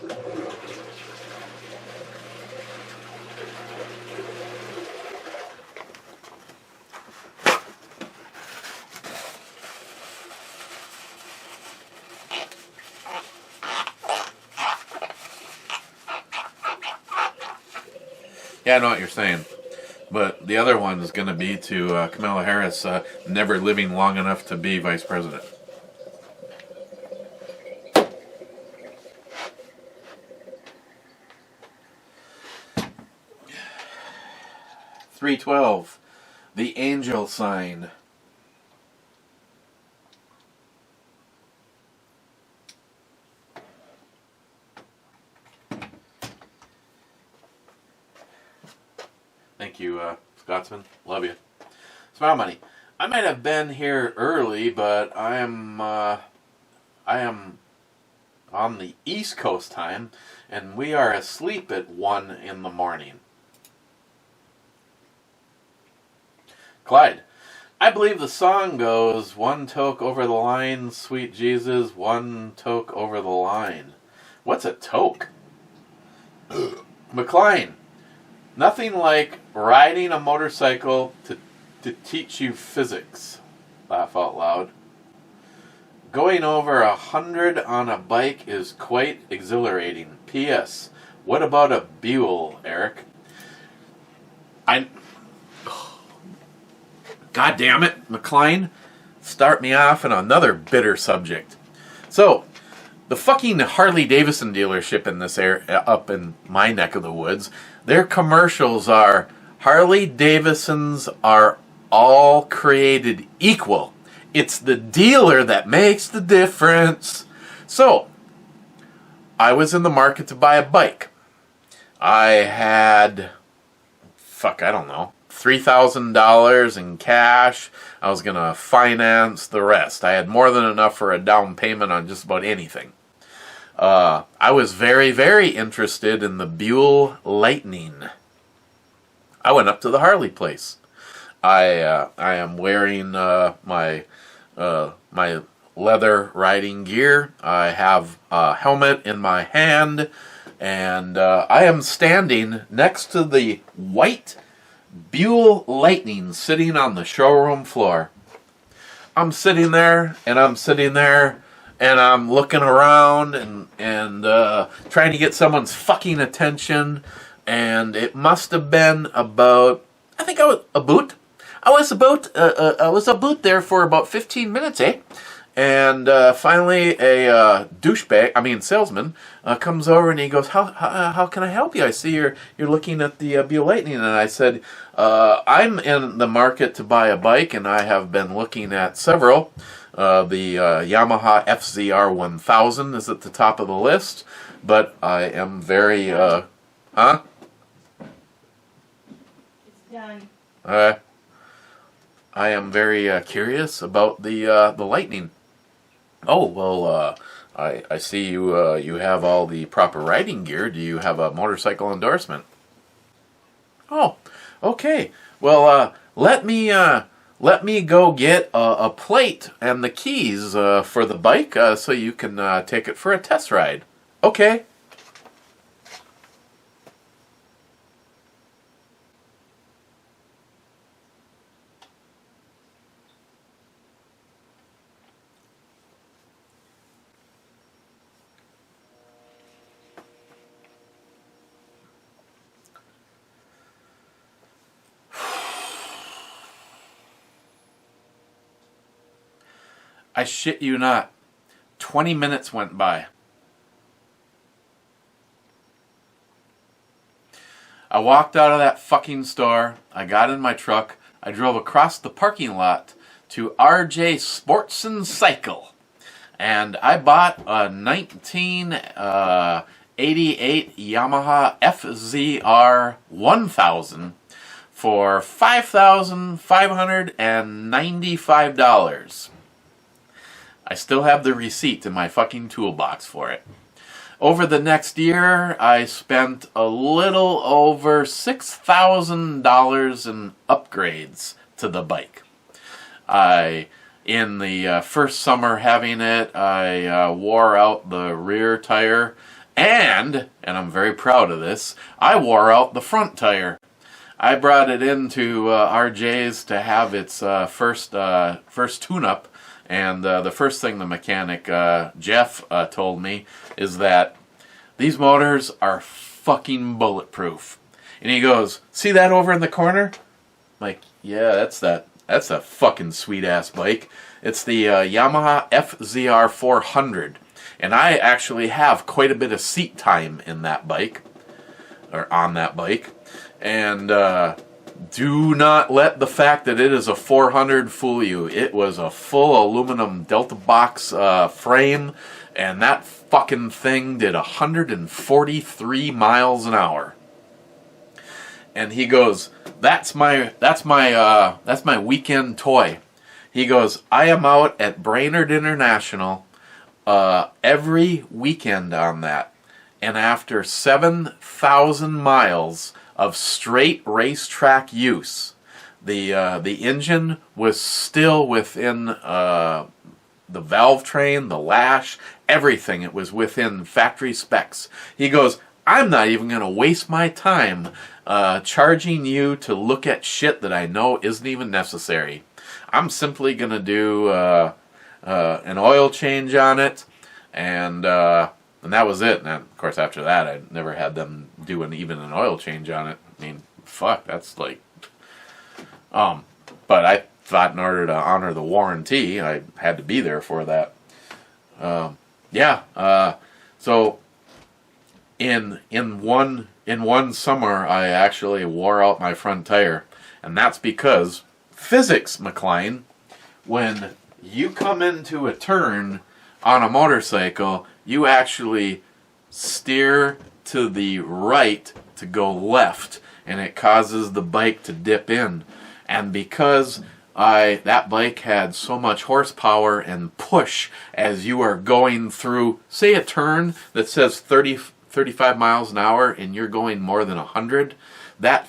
[SPEAKER 2] Yeah, I know what you're saying. But the other one is going to be to Kamala Harris never living long enough to be vice president. .312, the angel sign. Thank you, Scotsman. Love you. Smile money. I might have been here early, but I am on the East Coast time, and we are asleep at 1 in the morning. Clyde, I believe the song goes, one toke over the line, sweet Jesus, one toke over the line. What's a toke? McLean, nothing like riding a motorcycle to teach you physics. Laugh out loud. Going over 100 on a bike is quite exhilarating. P.S. What about a Buell, Eric? God damn it, McLean. Start me off on another bitter subject. So, the fucking Harley Davidson dealership in this area, up in my neck of the woods, their commercials are, Harley Davidsons are all created equal. It's the dealer that makes the difference. So, I was in the market to buy a bike. I had, I don't know, $3,000 in cash. I was going to finance the rest. I had more than enough for a down payment on just about anything. I was very, very interested in the Buell Lightning. I went up to the Harley place. I am wearing my leather riding gear. I have a helmet in my hand, and I am standing next to the white Buell Lightning sitting on the showroom floor. I'm sitting there, and I'm looking around and trying to get someone's fucking attention, and it must have been about, I think I was about there for about 15 minutes, eh? And finally, a salesman, comes over and he goes, "How can I help you? I see you're looking at the Buell Lightning." And I said, "I'm in the market to buy a bike, and I have been looking at several. The Yamaha FZR 1000 is at the top of the list, but I am very
[SPEAKER 3] It's done.
[SPEAKER 2] I am very curious about the Lightning." "Oh, well, I see you have all the proper riding gear. Do you have a motorcycle endorsement?" "Oh, okay. Well, let me go get a plate and the keys for the bike so you can take it for a test ride." "Okay." I shit you not. 20 minutes went by. I walked out of that fucking store. I got in my truck. I drove across the parking lot to RJ Sports and Cycle. And I bought a 1988 Yamaha FZR 1000 for $5,595. I still have the receipt in my fucking toolbox for it. Over the next year, I spent a little over $6,000 in upgrades to the bike. In the first summer having it, I wore out the rear tire, and I'm very proud of this, I wore out the front tire. I brought it into RJ's to have its first tune-up. And the first thing the mechanic, Jeff, told me is that these motors are fucking bulletproof. And he goes, "See that over in the corner?" I'm like, "Yeah, that's a fucking sweet-ass bike. It's the Yamaha FZR 400. And I actually have quite a bit of seat time in that bike, or on that bike. And do not let the fact that it is a 400 fool you. It was a full aluminum Delta Box frame, and that fucking thing did 143 miles an hour." And he goes, that's my weekend toy." He goes, "I am out at Brainerd International every weekend on that, and after 7,000 miles of straight racetrack use, the engine was still within the valve train, the lash, everything. It was within factory specs." He goes, "I'm not even going to waste my time charging you to look at shit that I know isn't even necessary. I'm simply going to do an oil change on it, and that was it." And of course, after that, I never had them do even an oil change on it. I mean, fuck, that's like... But I thought in order to honor the warranty, I had to be there for that. So in one summer, I actually wore out my front tire, and that's because physics, McLean. When you come into a turn on a motorcycle, you actually steer to the right to go left, and it causes the bike to dip in. And because that bike had so much horsepower and push as you are going through, say, a turn that says 35 miles an hour and you're going more than 100, that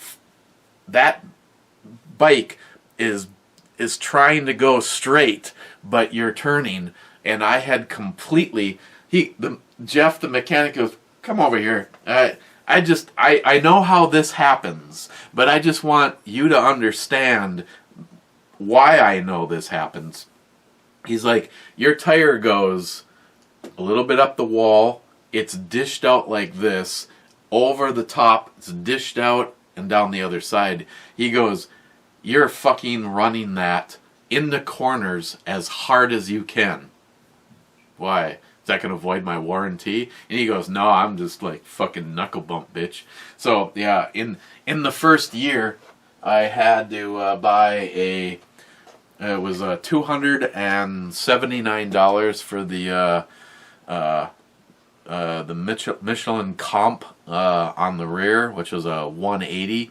[SPEAKER 2] bike is trying to go straight, but you're turning. And I had completely, Jeff the mechanic goes, come over here. I know how this happens, but I just want you to understand why I know this happens. He's like, your tire goes a little bit up the wall, it's dished out like this, over the top, it's dished out, and down the other side. He goes, you're fucking running that in the corners as hard as you can. Why? Is that going to void my warranty? And he goes, no, I'm just like fucking knuckle bump, bitch. So, yeah, in the first year, I had to buy it was $279 for the Michelin Comp on the rear, which was a 180,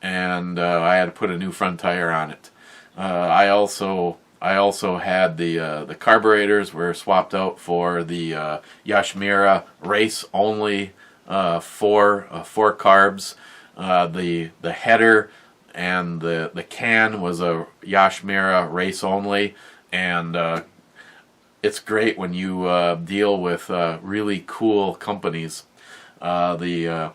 [SPEAKER 2] and I had to put a new front tire on it. I also had the carburetors were swapped out for the Yashimura race only four carbs. The header and the can was a Yashimura race only, and it's great when you deal with really cool companies. The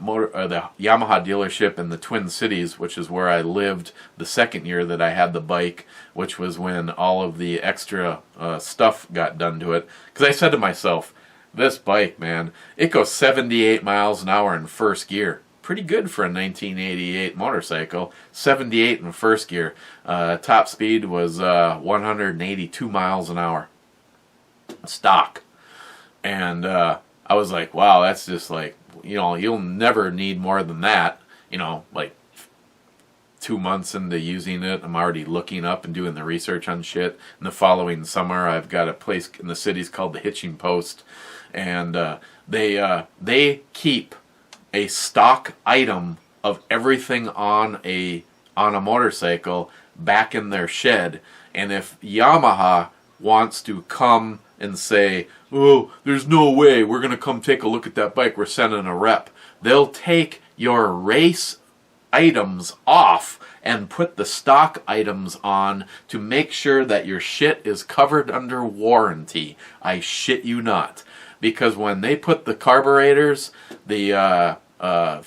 [SPEAKER 2] Yamaha dealership in the Twin Cities, which is where I lived the second year that I had the bike, which was when all of the extra stuff got done to it. Because I said to myself, this bike, man, it goes 78 miles an hour in first gear. Pretty good for a 1988 motorcycle. 78 in first gear. Top speed was 182 miles an hour. Stock. And I was like, wow, that's just like, you'll never need more than that. Like 2 months into using it, I'm already looking up and doing the research on shit. In the following summer, I've got a place in the cities called the Hitching Post, and they keep a stock item of everything on a motorcycle back in their shed. And if Yamaha wants to come and say, oh, there's no way, we're going to come take a look at that bike, we're sending a rep, they'll take your race items off and put the stock items on to make sure that your shit is covered under warranty. I shit you not. Because when they put the carburetors, the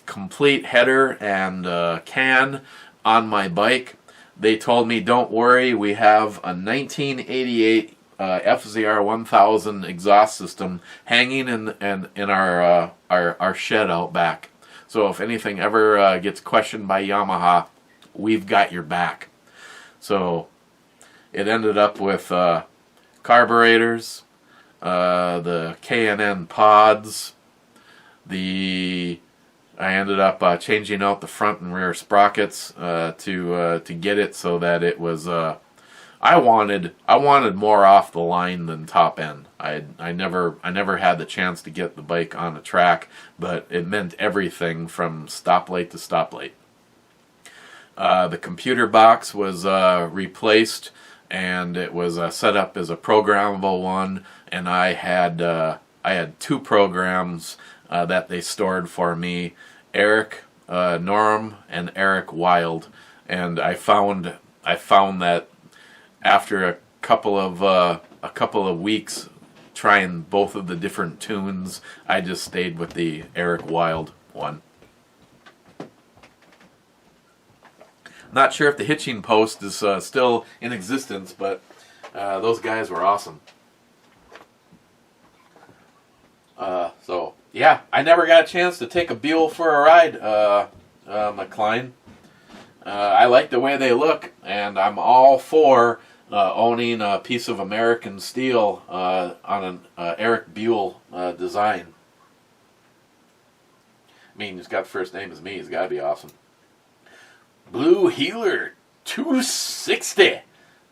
[SPEAKER 2] complete header and can on my bike, they told me, don't worry, we have a 1988 FZR 1000 exhaust system hanging in our shed out back. So if anything ever gets questioned by Yamaha, we've got your back. So it ended up with carburetors, the K&N pods, I ended up changing out the front and rear sprockets to get it so that it was. I wanted more off the line than top end. I never had the chance to get the bike on the track, but it meant everything from stoplight to stoplight. The computer box was replaced, and it was set up as a programmable one. And I had two programs that they stored for me, Eric Norm and Eric Wild. And I found that after a couple of weeks trying both of the different tunes, I just stayed with the Eric Wild one. Not sure if the Hitching Post is still in existence, but those guys were awesome. So yeah, I never got a chance to take a Buell for a ride, McLean. I like the way they look, and I'm all for owning a piece of American steel on an Eric Buell design. I mean, he's got the first name as me. He's got to be awesome. Blue Healer 260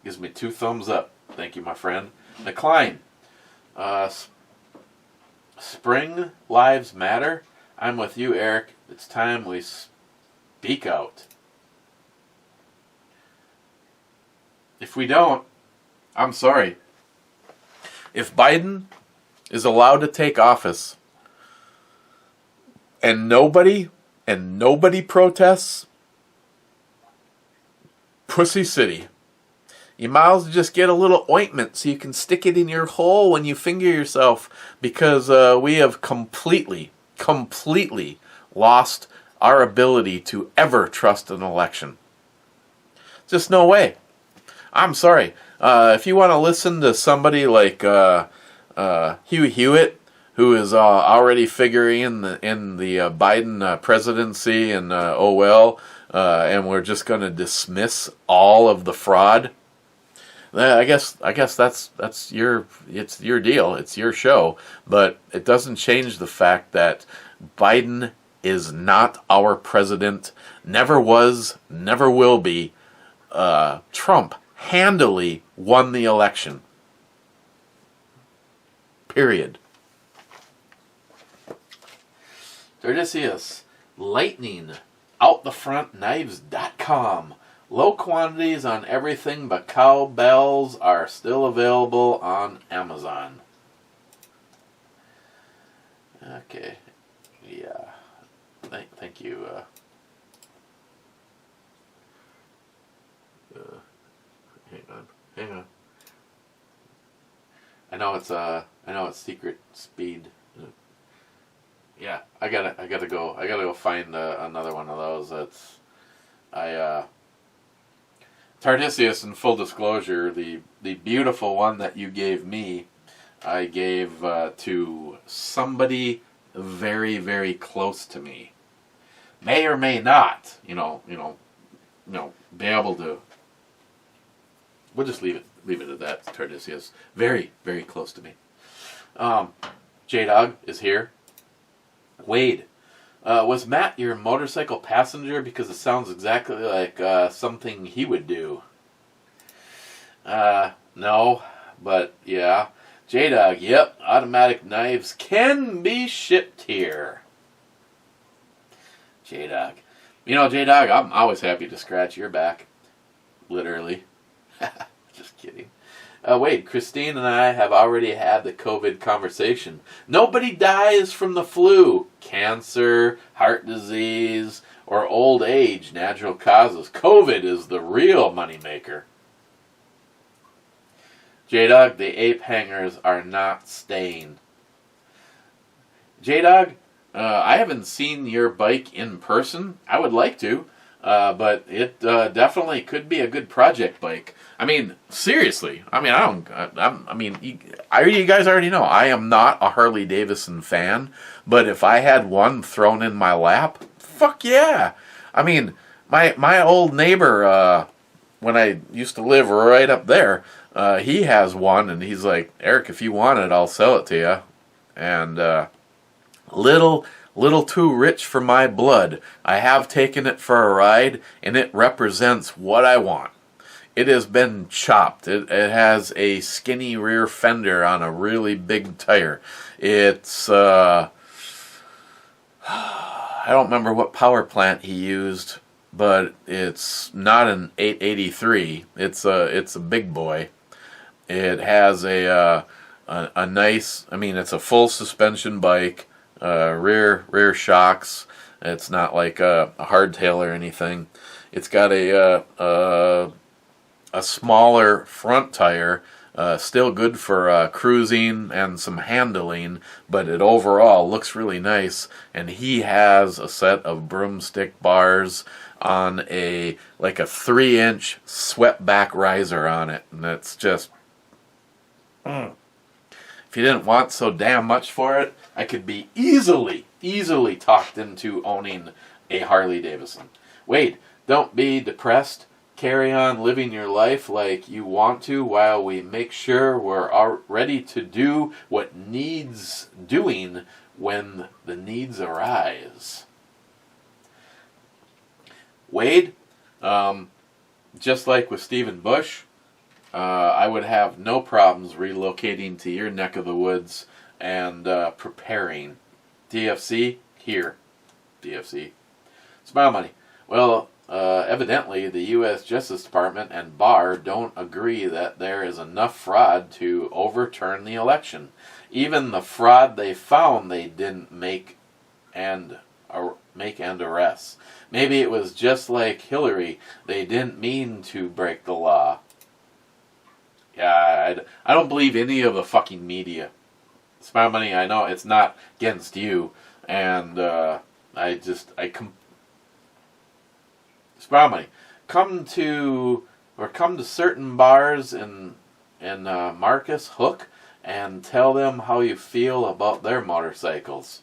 [SPEAKER 2] gives me 2 thumbs up. Thank you, my friend. McLean. Spring Lives Matter. I'm with you, Eric. It's time we speak out. If we don't, I'm sorry. If Biden is allowed to take office and nobody protests, Pussy City. You might as well just get a little ointment so you can stick it in your hole when you finger yourself, because we have completely lost our ability to ever trust an election. Just no way. I'm sorry. If you want to listen to somebody like Hugh Hewitt, who is already figuring in the Biden presidency, and and we're just going to dismiss all of the fraud. I guess that's your deal. It's your show, but it doesn't change the fact that Biden is not our president. Never was, never will be. Trump handily won the election. Period. Odysseus, lightning, outthefrontknives.com. Low quantities on everything but cowbells are still available on Amazon. Okay. Yeah. Thank you. Hang on. I know it's secret speed. Yeah, I gotta go find another one of those. Tardisius, in full disclosure, the beautiful one that you gave me, I gave to somebody very, very close to me. May or may not, be able to. We'll just leave it at that. Tardisius, very, very close to me. J-Dog is here. Wade, was Matt your motorcycle passenger? Because it sounds exactly like something he would do. No, but yeah. J-Dog, yep, automatic knives can be shipped here. J-Dog. J-Dog, I'm always happy to scratch your back. Literally. Just kidding. Wade, Christine and I have already had the COVID conversation. Nobody dies from the flu, cancer, heart disease, or old age, natural causes. COVID is the real moneymaker. J-Dog, the ape hangers are not staying. J-Dog, I haven't seen your bike in person. I would like to, but it definitely could be a good project bike. I mean, seriously. You guys already know I am not a Harley Davidson fan, but if I had one thrown in my lap, fuck yeah. I mean, my old neighbor, when I used to live right up there, he has one, and he's like, Eric, if you want it, I'll sell it to you. And little too rich for my blood. I have taken it for a ride, and it represents what I want. It has been chopped. It has a skinny rear fender on a really big tire. It's, I don't remember what power plant he used, but it's not an 883. It's a big boy. It has a nice, it's a full suspension bike, rear shocks. It's not like a hardtail or anything. It's got a smaller front tire, still good for cruising and some handling, but it overall looks really nice. And he has a set of broomstick bars on a 3-inch swept back riser on it, and that's just. If you didn't want so damn much for it, I could be easily talked into owning a Harley Davidson. Wade, don't be depressed. Carry on living your life like you want to while we make sure we're ready to do what needs doing when the needs arise. Wade, just like with Stephen Bush, I would have no problems relocating to your neck of the woods and preparing. DFC, here. DFC. Smile money. Well, evidently the U.S. Justice Department and Barr don't agree that there is enough fraud to overturn the election. Even the fraud they found, they didn't make and arrest. Maybe it was just like Hillary. They didn't mean to break the law. Yeah, I don't believe any of the fucking media. Smile money, I know it's not against you, and Smile money, come to certain bars in Marcus Hook and tell them how you feel about their motorcycles.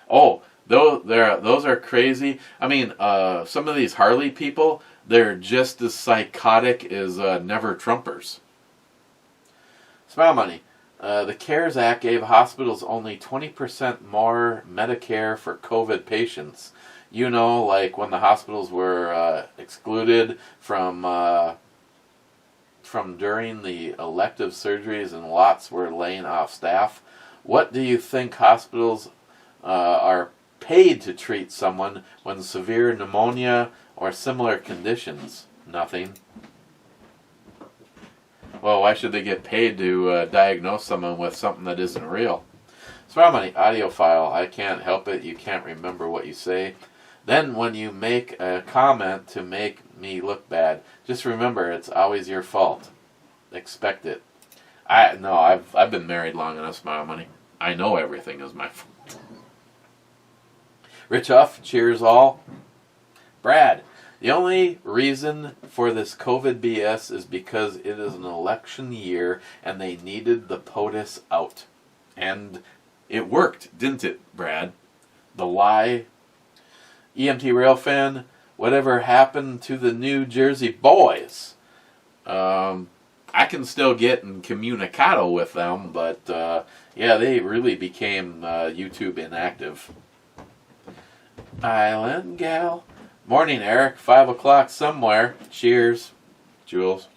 [SPEAKER 2] Oh, those are crazy. I mean, some of these Harley people, they're just as psychotic as Never Trumpers. Smile money. The CARES Act gave hospitals only 20% more Medicare for COVID patients. You know, like when the hospitals were excluded from during the elective surgeries and lots were laying off staff. What do you think hospitals are paid to treat someone when severe pneumonia or similar conditions? Nothing. Well, why should they get paid to diagnose someone with something that isn't real? Smile money, audio file. I can't help it. You can't remember what you say. Then when you make a comment to make me look bad, just remember it's always your fault. Expect it. I've been married long enough, Smile money. I know everything is my fault. Rich Huff, cheers all. Brad, the only reason for this COVID BS is because it is an election year and they needed the POTUS out. And it worked, didn't it, Brad? The lie. EMT Railfan, whatever happened to the New Jersey boys? I can still get in communicado with them, but yeah, they really became YouTube inactive. Island gal. Morning, Eric. 5 o'clock somewhere. Cheers, Jules.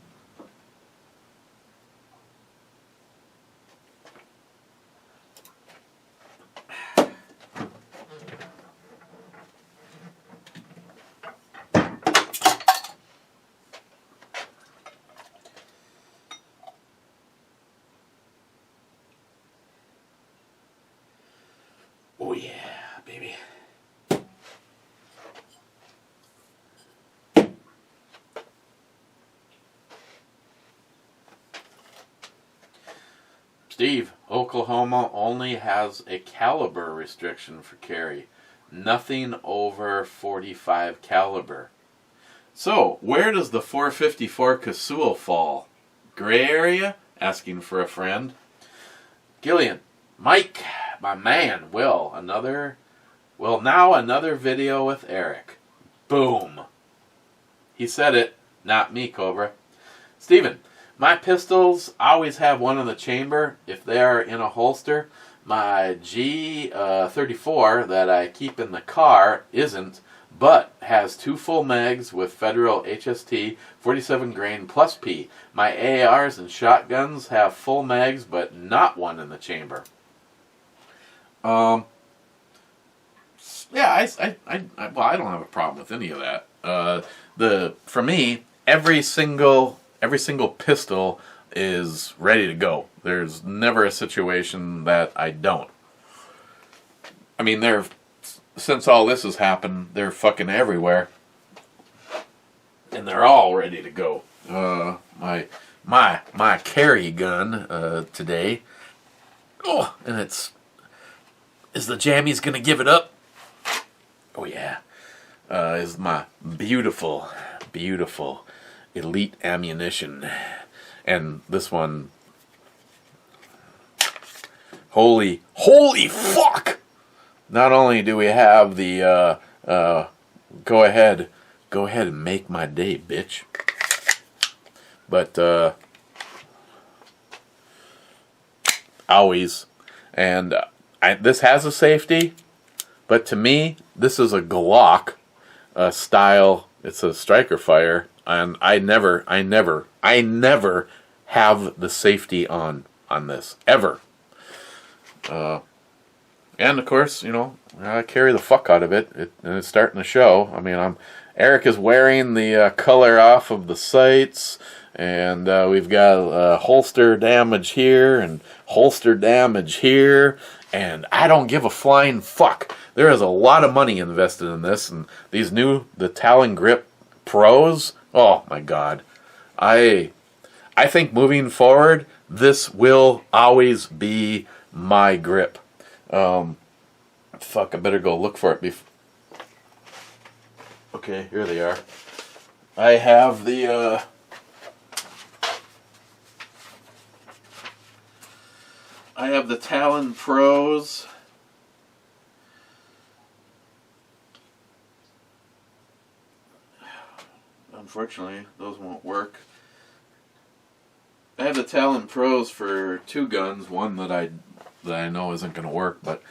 [SPEAKER 2] Oh yeah, baby. Steve, Oklahoma only has a caliber restriction for carry. Nothing over 45 caliber. So, where does the 454 Casull fall? Gray area? Asking for a friend. Gillian, Mike, my man, now another video with Eric. Boom. He said it, not me, Cobra. Steven, my pistols always have one in the chamber if they are in a holster. My G34 that I keep in the car isn't, but has 2 full mags with Federal HST 47 grain plus P. My ARs and shotguns have full mags, but not one in the chamber. Yeah, I don't have a problem with any of that. For me, every single pistol is ready to go. There's never a situation that I don't. I mean, since all this has happened, they're fucking everywhere, and they're all ready to go. My carry gun today. Oh, and is the jammies gonna give it up? Oh yeah, is my beautiful elite ammunition, and this one. Holy fuck! Not only do we have the go ahead and make my day, bitch. But always, and this has a safety, but to me, this is a Glock style. It's a striker fire, and I never have the safety on this ever. And of course, I carry the fuck out of it, and it's starting to show. I mean, Eric is wearing the color off of the sights, and we've got holster damage here and holster damage here, and I don't give a flying fuck. There is a lot of money invested in this, and the Talon Grip Pros. Oh my god, I think moving forward, this will always be my grip. Fuck, I better go look for it Okay, here they are. I have the, Talon Pros. Unfortunately, those won't work. I have the Talon Pros for 2 guns, one that I know isn't going to work, but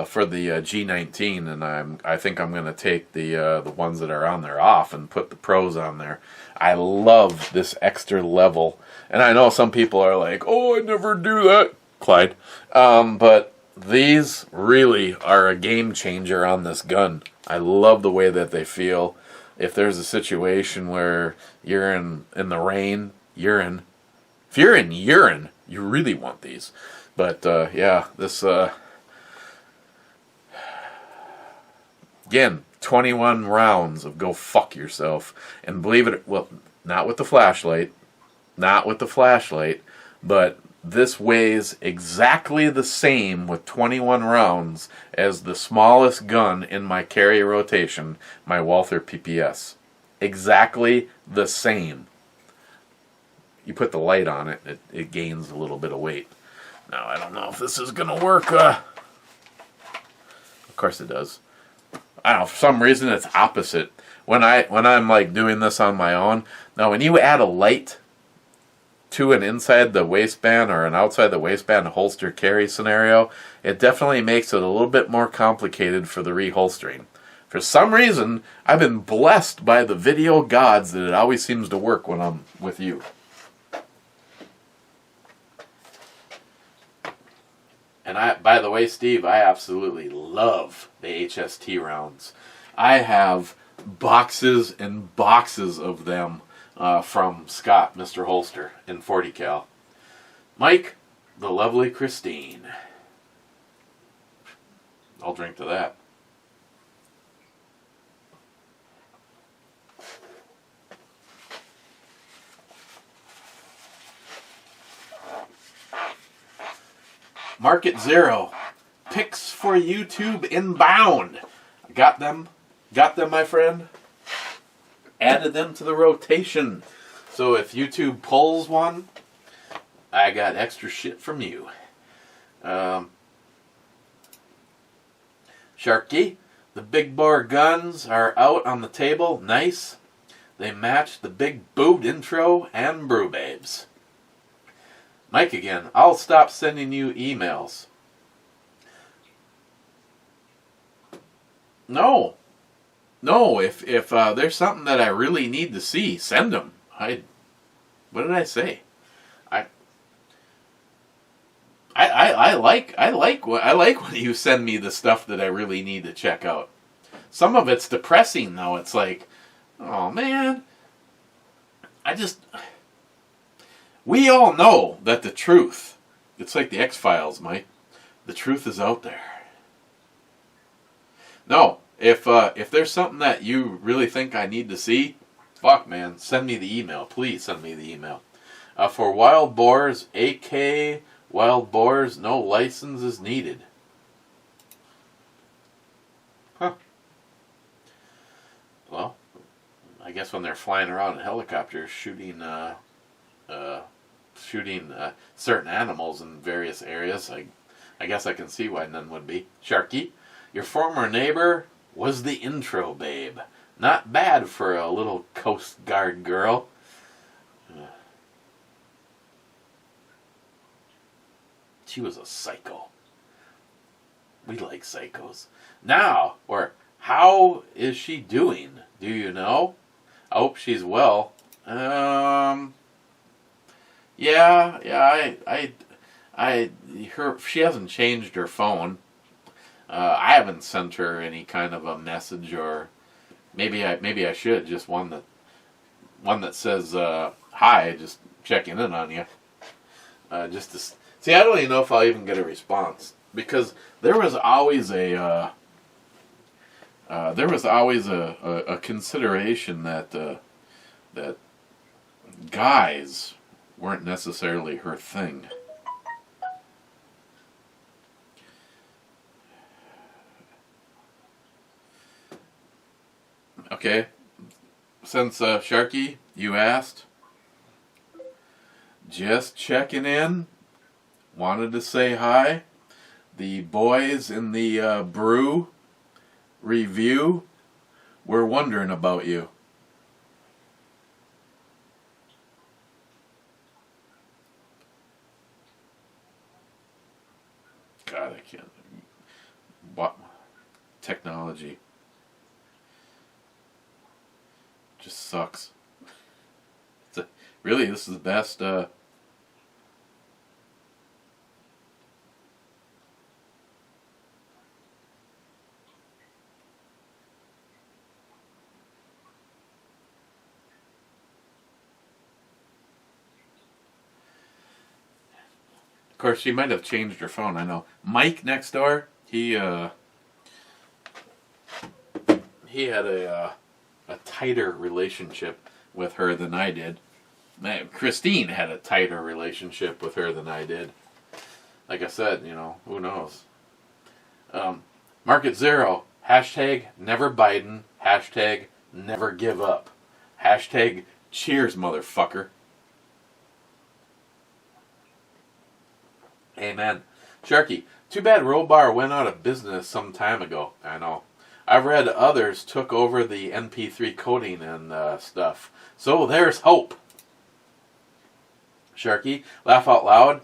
[SPEAKER 2] for the G19, and I think I'm going to take the ones that are on there off and put the Pros on there. I love this extra level, and I know some people are like, "Oh, I never do that," Clyde, but these really are a game changer on this gun. I love the way that they feel. If there's a situation where you're in the rain, if you're in urine, you really want these. But yeah, this again, 21 rounds of go fuck yourself, and believe it, well, not with the flashlight, but this weighs exactly the same with 21 rounds as the smallest gun in my carry rotation, my Walther PPS. Exactly the same. You put the light on it, it gains a little bit of weight. Now, I don't know if this is going to work. Of course it does. I don't know, for some reason it's opposite. When I'm like doing this on my own, now when you add a light to an inside the waistband or an outside the waistband holster carry scenario, it definitely makes it a little bit more complicated for the reholstering. For some reason, I've been blessed by the video gods that it always seems to work when I'm with you. And by the way, Steve, I absolutely love the HST rounds. I have boxes and boxes of them from Scott, Mr. Holster, in 40 cal. Mike, the lovely Christine. I'll drink to that. Market Zero. Picks for YouTube inbound. Got them, my friend. Added them to the rotation. So if YouTube pulls one, I got extra shit from you. Sharky, the big bore guns are out on the table. Nice. They match the big boobed intro and brew babes. Mike again, I'll stop sending you emails. No, if there's something that I really need to see, send them. What did I say? I like when you send me the stuff that I really need to check out. Some of it's depressing though. It's like, oh man, we all know that the truth, it's like the X-Files, Mike. The truth is out there. No, if there's something that you really think I need to see, fuck man, send me the email. Please send me the email. For wild boars, AK wild boars, no license is needed. Huh. Well, I guess when they're flying around in helicopters shooting certain animals in various areas, I guess I can see why none would be. Sharky, your former neighbor was the intro babe. Not bad for a little Coast Guard girl. She was a psycho. We like psychos. Now, or how is she doing? Do you know? I hope she's well. Yeah, She hasn't changed her phone. I haven't sent her any kind of a message, or maybe I should, just one that says hi, just checking in on you. Just to see, I don't even know if I'll even get a response, because there was always a consideration that guys weren't necessarily her thing. Okay, since Sharky, you asked, just checking in. Wanted to say hi. The boys in the brew review were wondering about you. God, I can't. What technology just sucks. Really, this is the best. Of course, she might have changed her phone. I know. Mike next door, he had a tighter relationship with her than I did. Christine had a tighter relationship with her than I did. Like I said, who knows? Market Zero, hashtag never Biden, hashtag never give up, hashtag cheers, motherfucker. Amen. Sharky, too bad Rollbar went out of business some time ago. I know. I've read others took over the MP3 coding and stuff. So there's hope. Sharky, laugh out loud.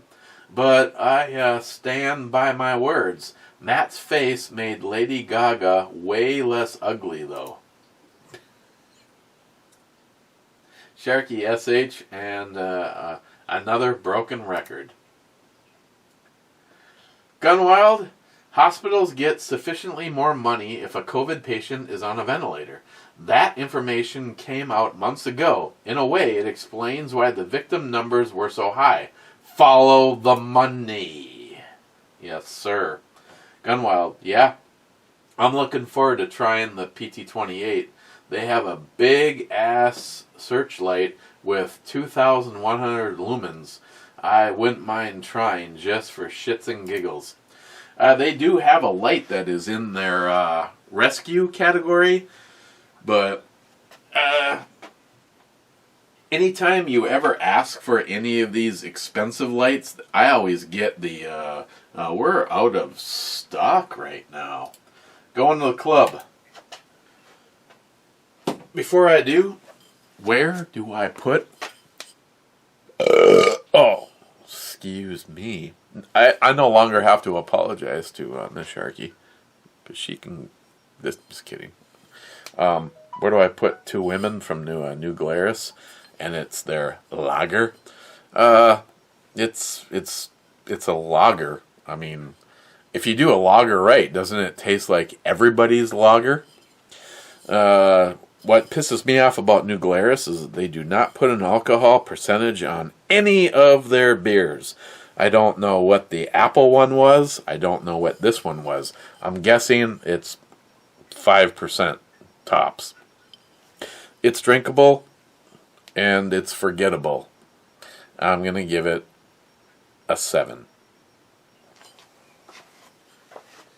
[SPEAKER 2] But I stand by my words. Matt's face made Lady Gaga way less ugly, though. Sharky SH and another broken record. Gunwild, hospitals get sufficiently more money if a COVID patient is on a ventilator. That information came out months ago. In a way, it explains why the victim numbers were so high. Follow the money. Yes, sir. Gunwild, yeah. I'm looking forward to trying the PT-28. They have a big-ass searchlight with 2,100 lumens. I wouldn't mind trying just for shits and giggles. They do have a light that is in their rescue category, but anytime you ever ask for any of these expensive lights, I always get the, we're out of stock right now. Going to the club. Before I do, where do I put... Oh, excuse me. I no longer have to apologize to Miss Sharky, because she can... Just kidding. Where do I put two women from New Glarus? And it's their lager. It's a lager. I mean, if you do a lager right, doesn't it taste like everybody's lager? What pisses me off about New Glarus is that they do not put an alcohol percentage on any of their beers. I don't know what the apple one was. I don't know what this one was. I'm guessing it's 5% tops. It's drinkable, and it's forgettable. I'm going to give it a 7.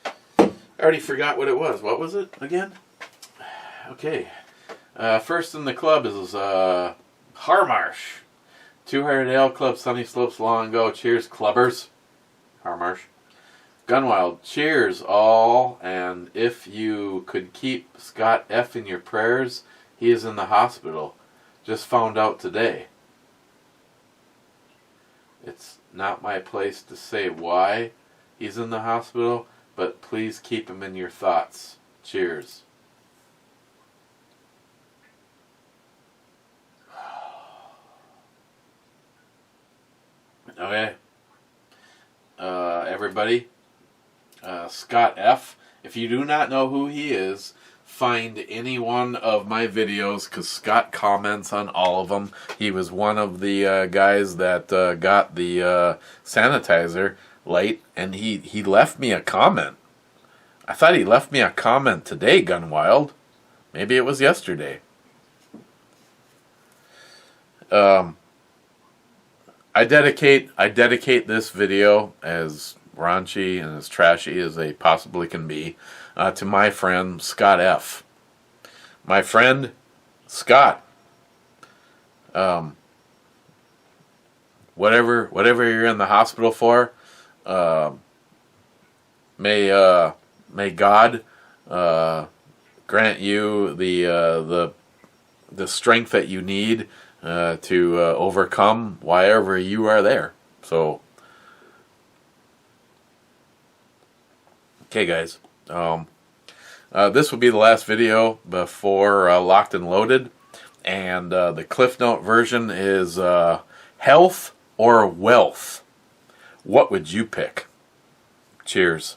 [SPEAKER 2] I already forgot what it was. What was it again? Okay. First in the club is Harmarsh. Two-Hearted Ale Club, Sunny Slopes, Long Ago. Cheers, clubbers. Harmarsh. Gunwild. Cheers, all. And if you could keep Scott F. in your prayers, he is in the hospital. Just found out today. It's not my place to say why he's in the hospital, but please keep him in your thoughts. Cheers. Okay. everybody. Scott F. If you do not know who he is, find any one of my videos because Scott comments on all of them. He was one of the guys that got the sanitizer late, and he left me a comment. I thought he left me a comment today, Gunwild. Maybe it was yesterday. I dedicate this video, as raunchy and as trashy as they possibly can be, to my friend Scott F. My friend Scott. Whatever you're in the hospital for, may God grant you the strength that you need to overcome wherever you are there. So, okay, guys. This will be the last video before Locked and Loaded, and the Cliff Note version is health or wealth. What would you pick? Cheers.